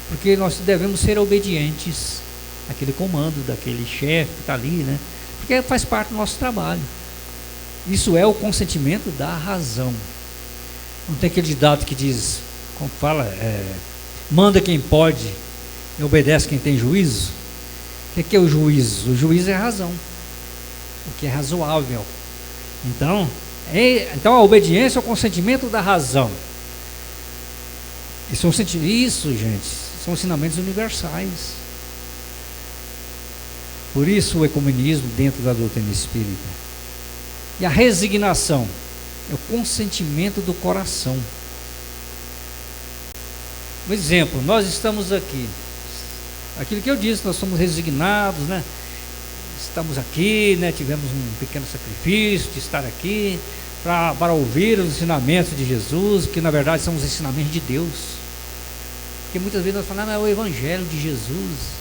porque nós devemos ser obedientes àquele comando daquele chefe que está ali, né? porque faz parte do nosso trabalho. Isso é o consentimento da razão. Não tem aquele ditado que diz, como fala, manda quem pode e obedece quem tem juízo. O que é o juízo? O juízo é a razão, o que é razoável. Então a obediência é o consentimento da razão. Isso, gente, são ensinamentos universais. Por isso o ecumenismo dentro da doutrina espírita. E a resignação é o consentimento do coração. Um exemplo, nós estamos aqui. Aquilo que eu disse, nós somos resignados, né? Estamos aqui, né? Tivemos um pequeno sacrifício de estar aqui para ouvir os ensinamentos de Jesus, que na verdade são os ensinamentos de Deus. Porque muitas vezes nós falamos, é o Evangelho de Jesus.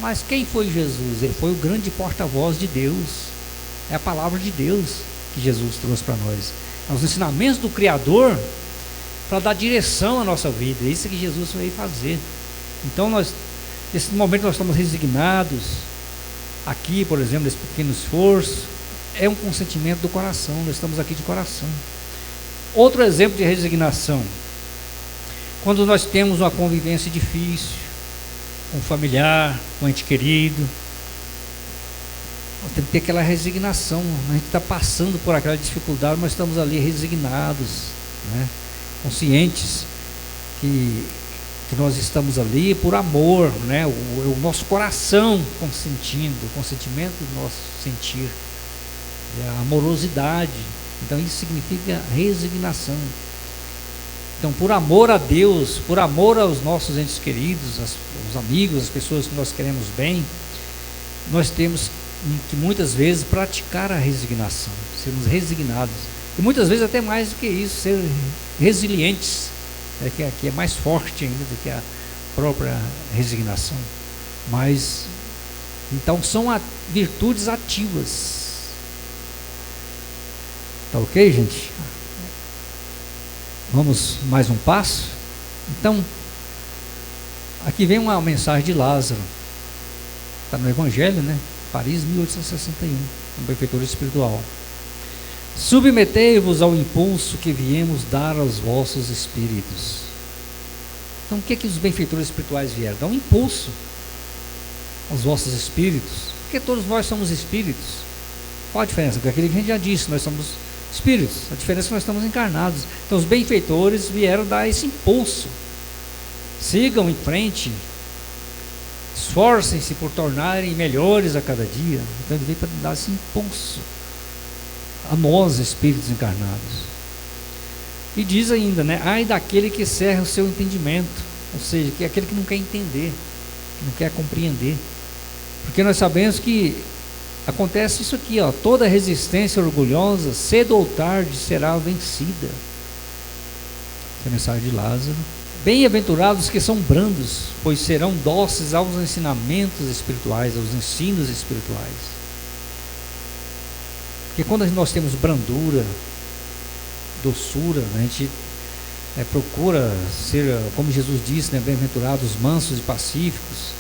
Mas quem foi Jesus? Ele foi o grande porta-voz de Deus. É a palavra de Deus que Jesus trouxe para nós. É os ensinamentos do Criador para dar direção à nossa vida. É isso que Jesus veio fazer. Então nesse momento nós estamos resignados. Aqui, por exemplo, nesse pequeno esforço, é um consentimento do coração. Nós estamos aqui de coração. Outro exemplo de resignação, quando nós temos uma convivência difícil com um familiar, com um ente querido, nós temos que ter aquela resignação. A gente está passando por aquela dificuldade, mas estamos ali resignados, né? Conscientes que nós estamos ali por amor, né? O nosso coração consentindo, o consentimento do nosso sentir, a amorosidade. Então isso significa resignação. Então, por amor a Deus, por amor aos nossos entes queridos, os amigos, as pessoas que nós queremos bem, nós temos que muitas vezes praticar a resignação, sermos resignados, e muitas vezes até mais do que isso, ser resilientes, que é mais forte ainda do que a própria resignação. Mas então são virtudes ativas. Tá ok, gente? Vamos mais um passo. Então aqui vem uma mensagem de Lázaro, está no Evangelho, né? Paris, 1861, um benfeitor espiritual. Submetei-vos ao impulso que viemos dar aos vossos espíritos. Então o que os benfeitores espirituais vieram? Dar um impulso aos vossos espíritos, porque todos nós somos espíritos. Qual a diferença? Porque aquele que a gente já disse, nós somos espíritos, a diferença é que nós estamos encarnados. Então os benfeitores vieram dar esse impulso. Sigam em frente, esforcem-se por tornarem melhores a cada dia. Então ele veio para dar esse impulso a nós, espíritos encarnados. E diz ainda, né? Ai daquele que cerra o seu entendimento, ou seja, que é aquele que não quer entender, que não quer compreender. Porque nós sabemos que acontece isso aqui, ó, toda resistência orgulhosa, cedo ou tarde, será vencida. Essa é a mensagem de Lázaro. Bem-aventurados que são brandos, pois serão dóceis aos ensinamentos espirituais, aos ensinos espirituais. Porque quando nós temos brandura, doçura, a gente procura ser, como Jesus disse, né, bem-aventurados mansos e pacíficos,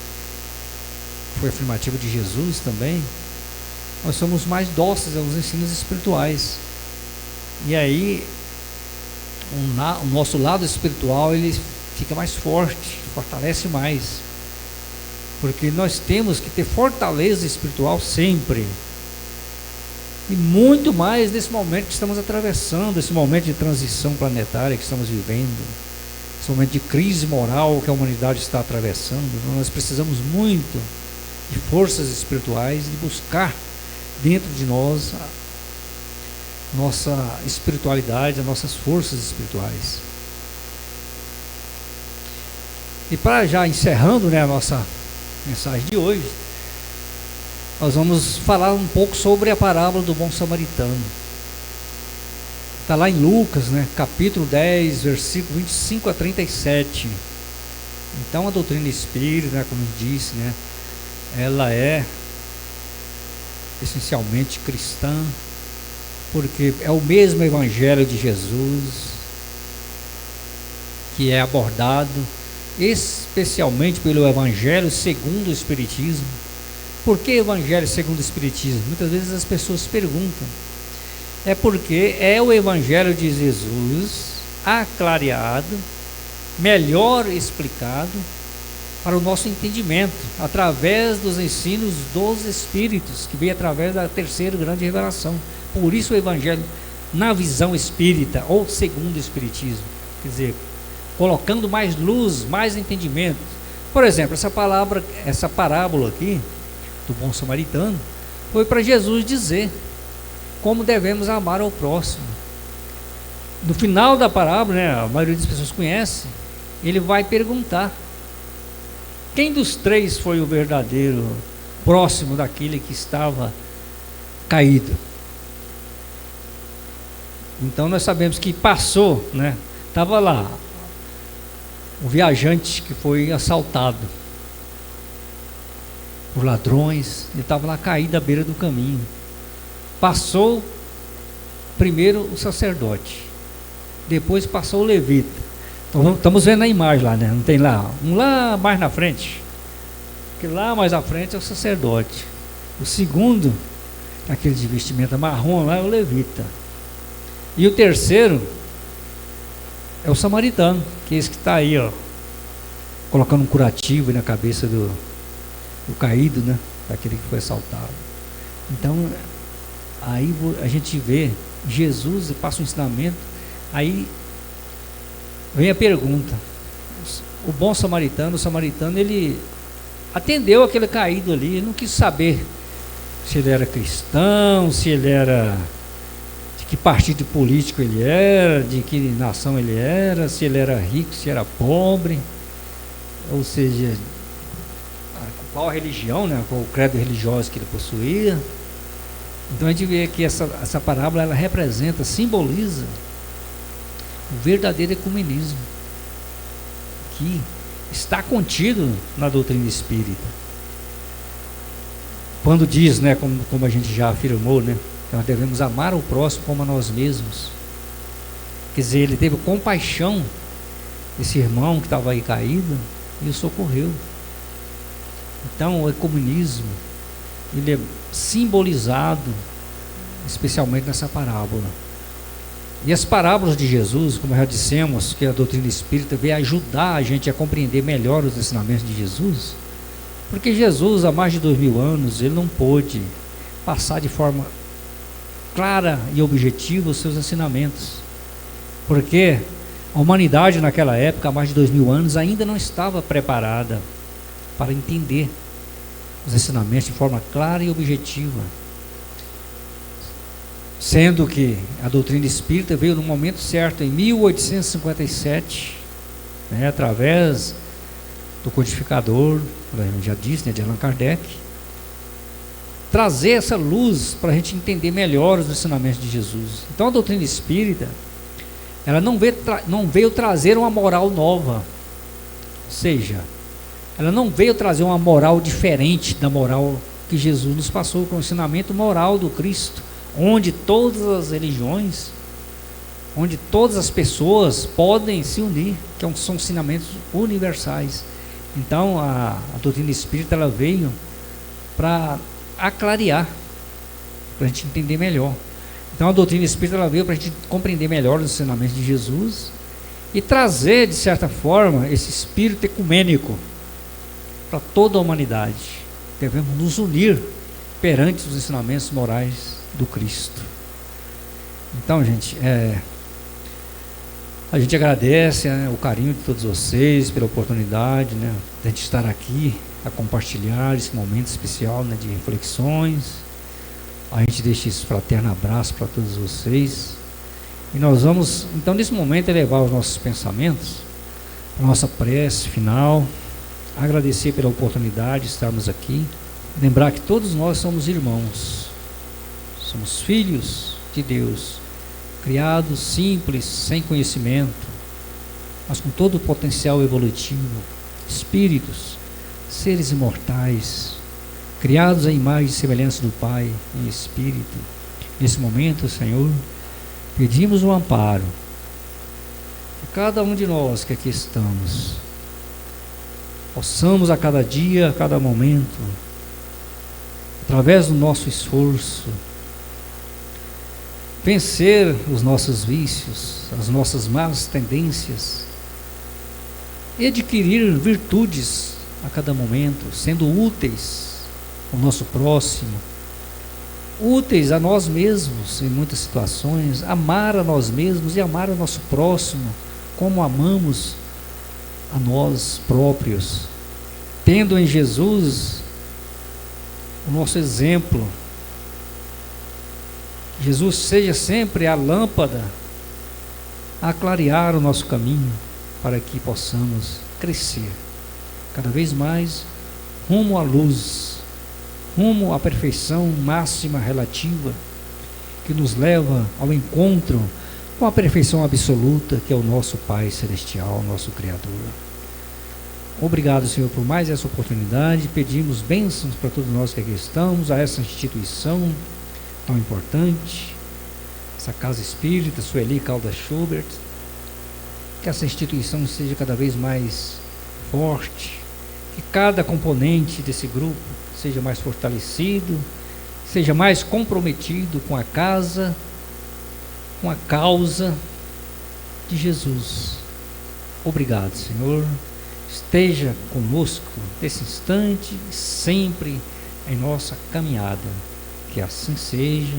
foi afirmativo de Jesus também. Nós somos mais dóceis aos ensinos espirituais. E aí o nosso lado espiritual ele fica mais forte, fortalece mais, porque nós temos que ter fortaleza espiritual sempre, e muito mais nesse momento que estamos atravessando, esse momento de transição planetária que estamos vivendo, esse momento de crise moral que a humanidade está atravessando. Nós precisamos muito de forças espirituais, de buscar dentro de nós a nossa espiritualidade, as nossas forças espirituais. E para já encerrando, né, a nossa mensagem de hoje, nós vamos falar um pouco sobre a parábola do bom samaritano. Está lá em Lucas, né, capítulo 10, versículo 25 a 37. Então a doutrina espírita, né, como eu disse, né, ela é essencialmente cristã, porque é o mesmo Evangelho de Jesus que é abordado especialmente pelo Evangelho segundo o Espiritismo, Por que Evangelho segundo o Espiritismo? Muitas vezes as pessoas perguntam. É porque é o Evangelho de Jesus aclareado, melhor explicado para o nosso entendimento, através dos ensinos dos Espíritos, que veio através da terceira grande revelação. Por isso o Evangelho na visão espírita, ou segundo o Espiritismo, quer dizer, colocando mais luz, mais entendimento. Por exemplo, essa parábola aqui, do bom samaritano, foi para Jesus dizer como devemos amar ao próximo. No final da parábola, né, a maioria das pessoas conhece, ele vai perguntar: quem dos três foi o verdadeiro próximo daquele que estava caído? Então nós sabemos que passou, né? Estava lá o viajante que foi assaltado por ladrões, ele estava lá caído à beira do caminho. Passou primeiro o sacerdote, depois passou o levita. Então, estamos vendo a imagem lá, né? Não tem lá? Um lá mais na frente, que lá mais à frente é o sacerdote. O segundo, aquele de vestimenta marrom lá, é o levita. E o terceiro é o samaritano, que é esse que está aí, ó, colocando um curativo na cabeça do caído, né? Daquele que foi assaltado. Então, aí a gente vê Jesus, passa um ensinamento, aí vem a pergunta. O bom samaritano, ele atendeu aquele caído ali, ele não quis saber se ele era cristão, se ele era, de que partido político ele era, de que nação ele era, se ele era rico, se era pobre, ou seja, qual a religião, né, qual o credo religioso que ele possuía. Então a gente vê que essa parábola, ela representa, simboliza o verdadeiro ecumenismo que está contido na doutrina espírita. Quando diz, né, como a gente já afirmou, né, que nós devemos amar o próximo como a nós mesmos. Quer dizer, ele teve compaixão desse irmão que estava aí caído e o socorreu. Então o ecumenismo, ele é simbolizado especialmente nessa parábola. E as parábolas de Jesus, como já dissemos, que a doutrina espírita veio ajudar a gente a compreender melhor os ensinamentos de Jesus, porque Jesus, há mais de 2000 anos, ele não pôde passar de forma clara e objetiva os seus ensinamentos, porque a humanidade naquela época, há mais de 2000 anos, ainda não estava preparada para entender os ensinamentos de forma clara e objetiva, sendo que a doutrina espírita veio no momento certo, em 1857, né, através do codificador, eu já disse, né, de Allan Kardec, trazer essa luz para a gente entender melhor os ensinamentos de Jesus. Então a doutrina espírita, ela não veio trazer uma moral nova, ou seja, ela não veio trazer uma moral diferente da moral que Jesus nos passou, com o ensinamento moral do Cristo, onde todas as religiões, onde todas as pessoas podem se unir, que são ensinamentos universais. Então a doutrina espírita, ela veio para aclarear, para a gente entender melhor. Então a doutrina espírita, ela veio para a gente compreender melhor os ensinamentos de Jesus e trazer, de certa forma, esse espírito ecumênico para toda a humanidade. Devemos nos unir perante os ensinamentos morais do Cristo. Então, gente, a gente agradece, né, o carinho de todos vocês pela oportunidade, né, de a gente estar aqui a compartilhar esse momento especial, né, de reflexões. A gente deixa esse fraterno abraço para todos vocês e nós vamos, então, nesse momento, elevar os nossos pensamentos, a nossa prece final, agradecer pela oportunidade de estarmos aqui, lembrar que todos nós somos irmãos, somos filhos de Deus, criados simples, sem conhecimento, mas com todo o potencial evolutivo, espíritos, seres imortais, criados à imagem e semelhança do Pai em espírito. Nesse momento, Senhor, pedimos o amparo de cada um de nós que aqui estamos, possamos a cada dia, a cada momento, através do nosso esforço, vencer os nossos vícios, as nossas más tendências e adquirir virtudes a cada momento, sendo úteis ao nosso próximo, úteis a nós mesmos em muitas situações, amar a nós mesmos e amar o nosso próximo como amamos a nós próprios, tendo em Jesus o nosso exemplo. Jesus seja sempre a lâmpada a clarear o nosso caminho para que possamos crescer cada vez mais rumo à luz, rumo à perfeição máxima relativa que nos leva ao encontro com a perfeição absoluta que é o nosso Pai Celestial, nosso Criador. Obrigado, Senhor, por mais essa oportunidade. Pedimos bênçãos para todos nós que aqui estamos, a essa instituição tão importante, essa Casa Espírita, Sueli Caldas Schubert, que essa instituição seja cada vez mais forte, que cada componente desse grupo seja mais fortalecido, seja mais comprometido com a casa, com a causa de Jesus. Obrigado, Senhor. Esteja conosco nesse instante, sempre em nossa caminhada. Que assim seja,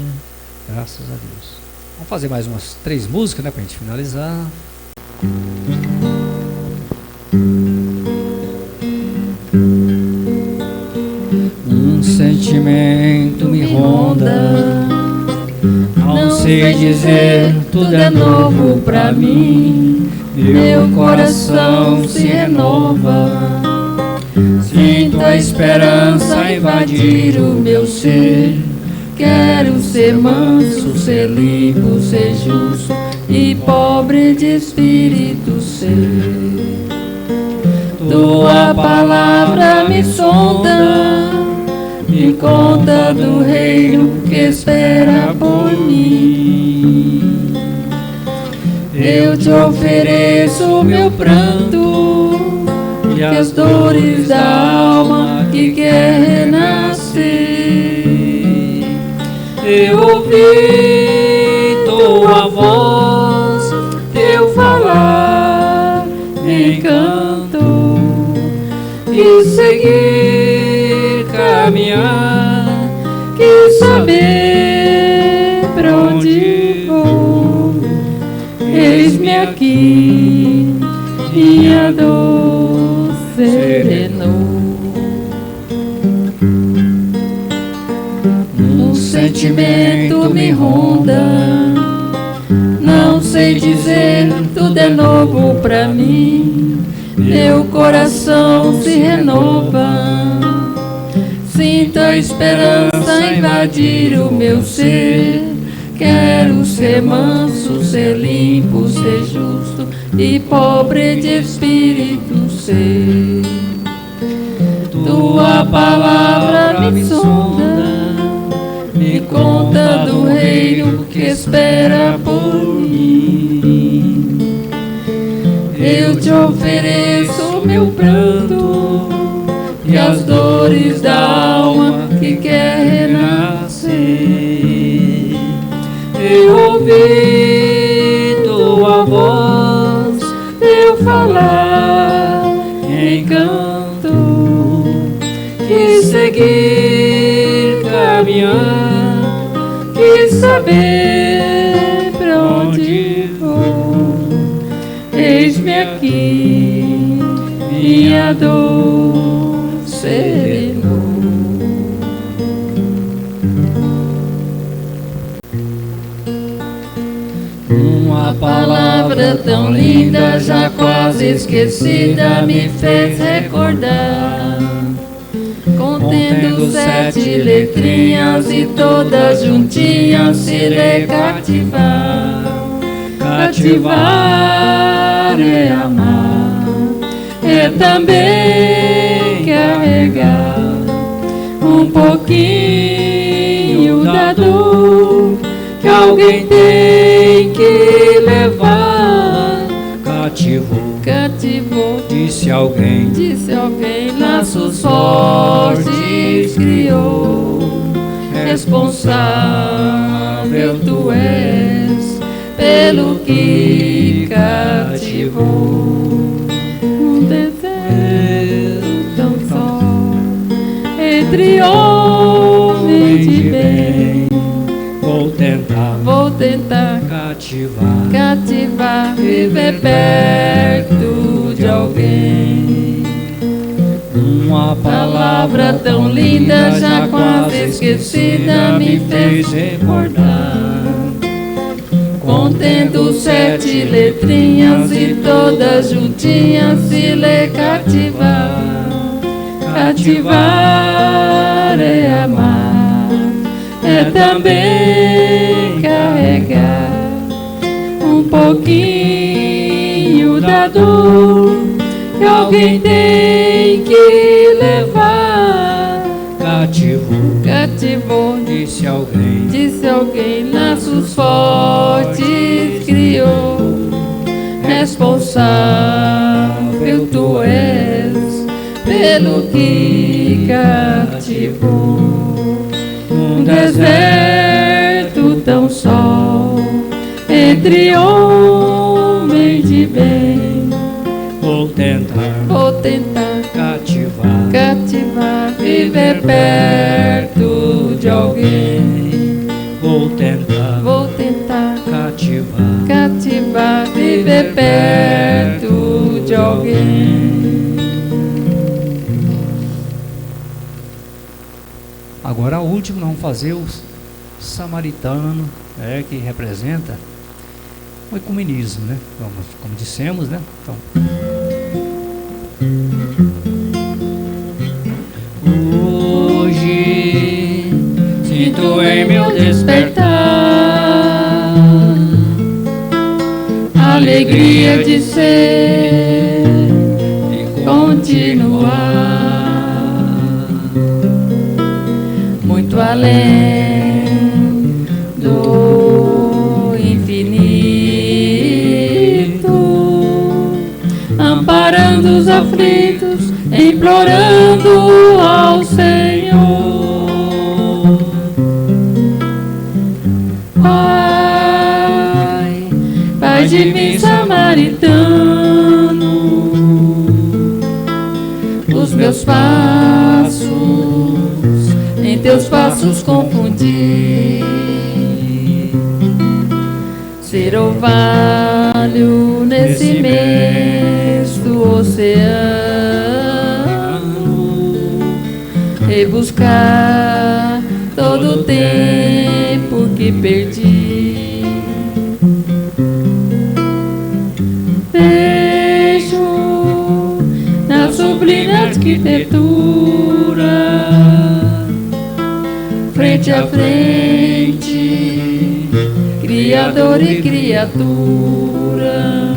graças a Deus. Vamos fazer mais umas 3 músicas, para a gente finalizar. Um sentimento me ronda, não sei dizer, tudo é novo pra mim. Meu coração se renova, sinto a esperança invadir o meu ser. Quero ser manso, ser limpo, ser justo e pobre de espírito ser. Tua palavra me sonda, me conta do reino que espera por mim. Eu te ofereço meu pranto e as dores da alma que quer renascer. Eu ouvi tua voz, teu falar me encantou, e seguir, caminhar, quis saber pra onde vou. Eis-me aqui, minha dor serenou. Um sentimento me ronda, não sei dizer, tudo é novo pra mim. Meu coração se renova, sinto a esperança invadir o meu ser. Quero ser manso, ser limpo, ser justo e pobre de espírito ser. Tua palavra me sonda, me conta do reino que espera por mim. Eu te ofereço meu pranto e as dores da alma que quer renascer. Eu ouvi tua voz, teu falar encantou, quis seguir, caminhar, quis saber pra onde vou. Eis-me aqui, minha dor serenou. Uma palavra tão linda, já quase esquecida, me fez recordar. Contendo 7 letrinhas e todas juntinhas, serei cativar. Cativar é amar, é também carregar um pouquinho da dor que alguém tem que levar. Cativou, disse alguém, laços fortes criou. responsável tu és pelo que cativou um deserto tão só entre homens de bem. Vou tentar cativar, viver perto de alguém. Uma Palavra tão linda, já quase esquecida, me fez recordar. Contendo 7 letrinhas e todas juntinhas se lê cativar. Cativar é amar, é também carregar um pouquinho da dor que alguém tem que levar. Cativou, disse alguém, laços fortes criou. Responsável tu és pelo que cativou um deserto tão só entre homens de bem. Vou tentar cativar, viver perto de alguém. Vou tentar cativar, viver perto de alguém. Agora a última, nós vamos fazer o samaritano, que representa o ecumenismo, né? Como dissemos, né? Então, hoje sinto em meu despertar a alegria de ser e continuar muito além do infinito, amparando os aflitos, implorando ao Senhor. Pai de mim, samaritano, os meus passos em teus passos confundi, ser orvalho nesse imenso oceano, rebuscar todo o tempo que perdi. Vejo na sublime arquitetura, frente a frente, Criador e criatura,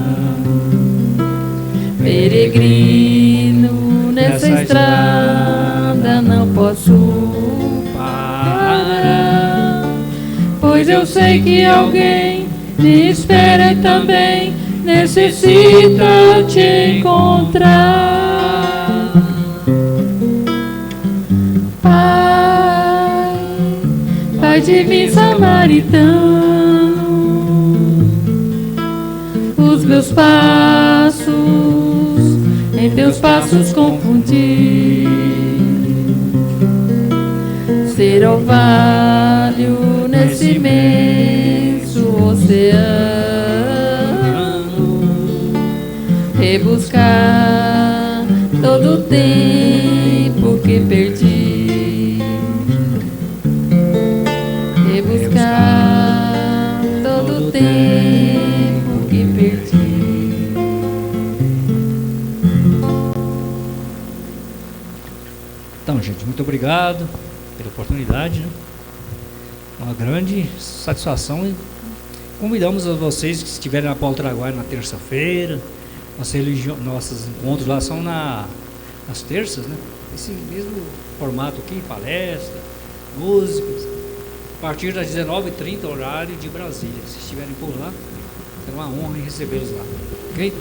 peregrino nessa estrada, não posso parar, pois eu sei que alguém me espera e também necessita te encontrar. Pai divino samaritano, os meus passos em teus passos confundi, ser orvalho nesse imenso oceano, rebuscar todo o tempo que perdi. Rebuscar todo o tempo que perdi. Então, gente, muito obrigado pela oportunidade, né? Uma grande satisfação, e convidamos a vocês que estiverem na Paulo Traguaia na terça-feira. Nossos encontros lá são nas terças, né? Esse mesmo formato aqui, palestra, músicas, a partir das 19h30, horário de Brasília. Se estiverem por lá, será uma honra em recebê-los lá. Ok?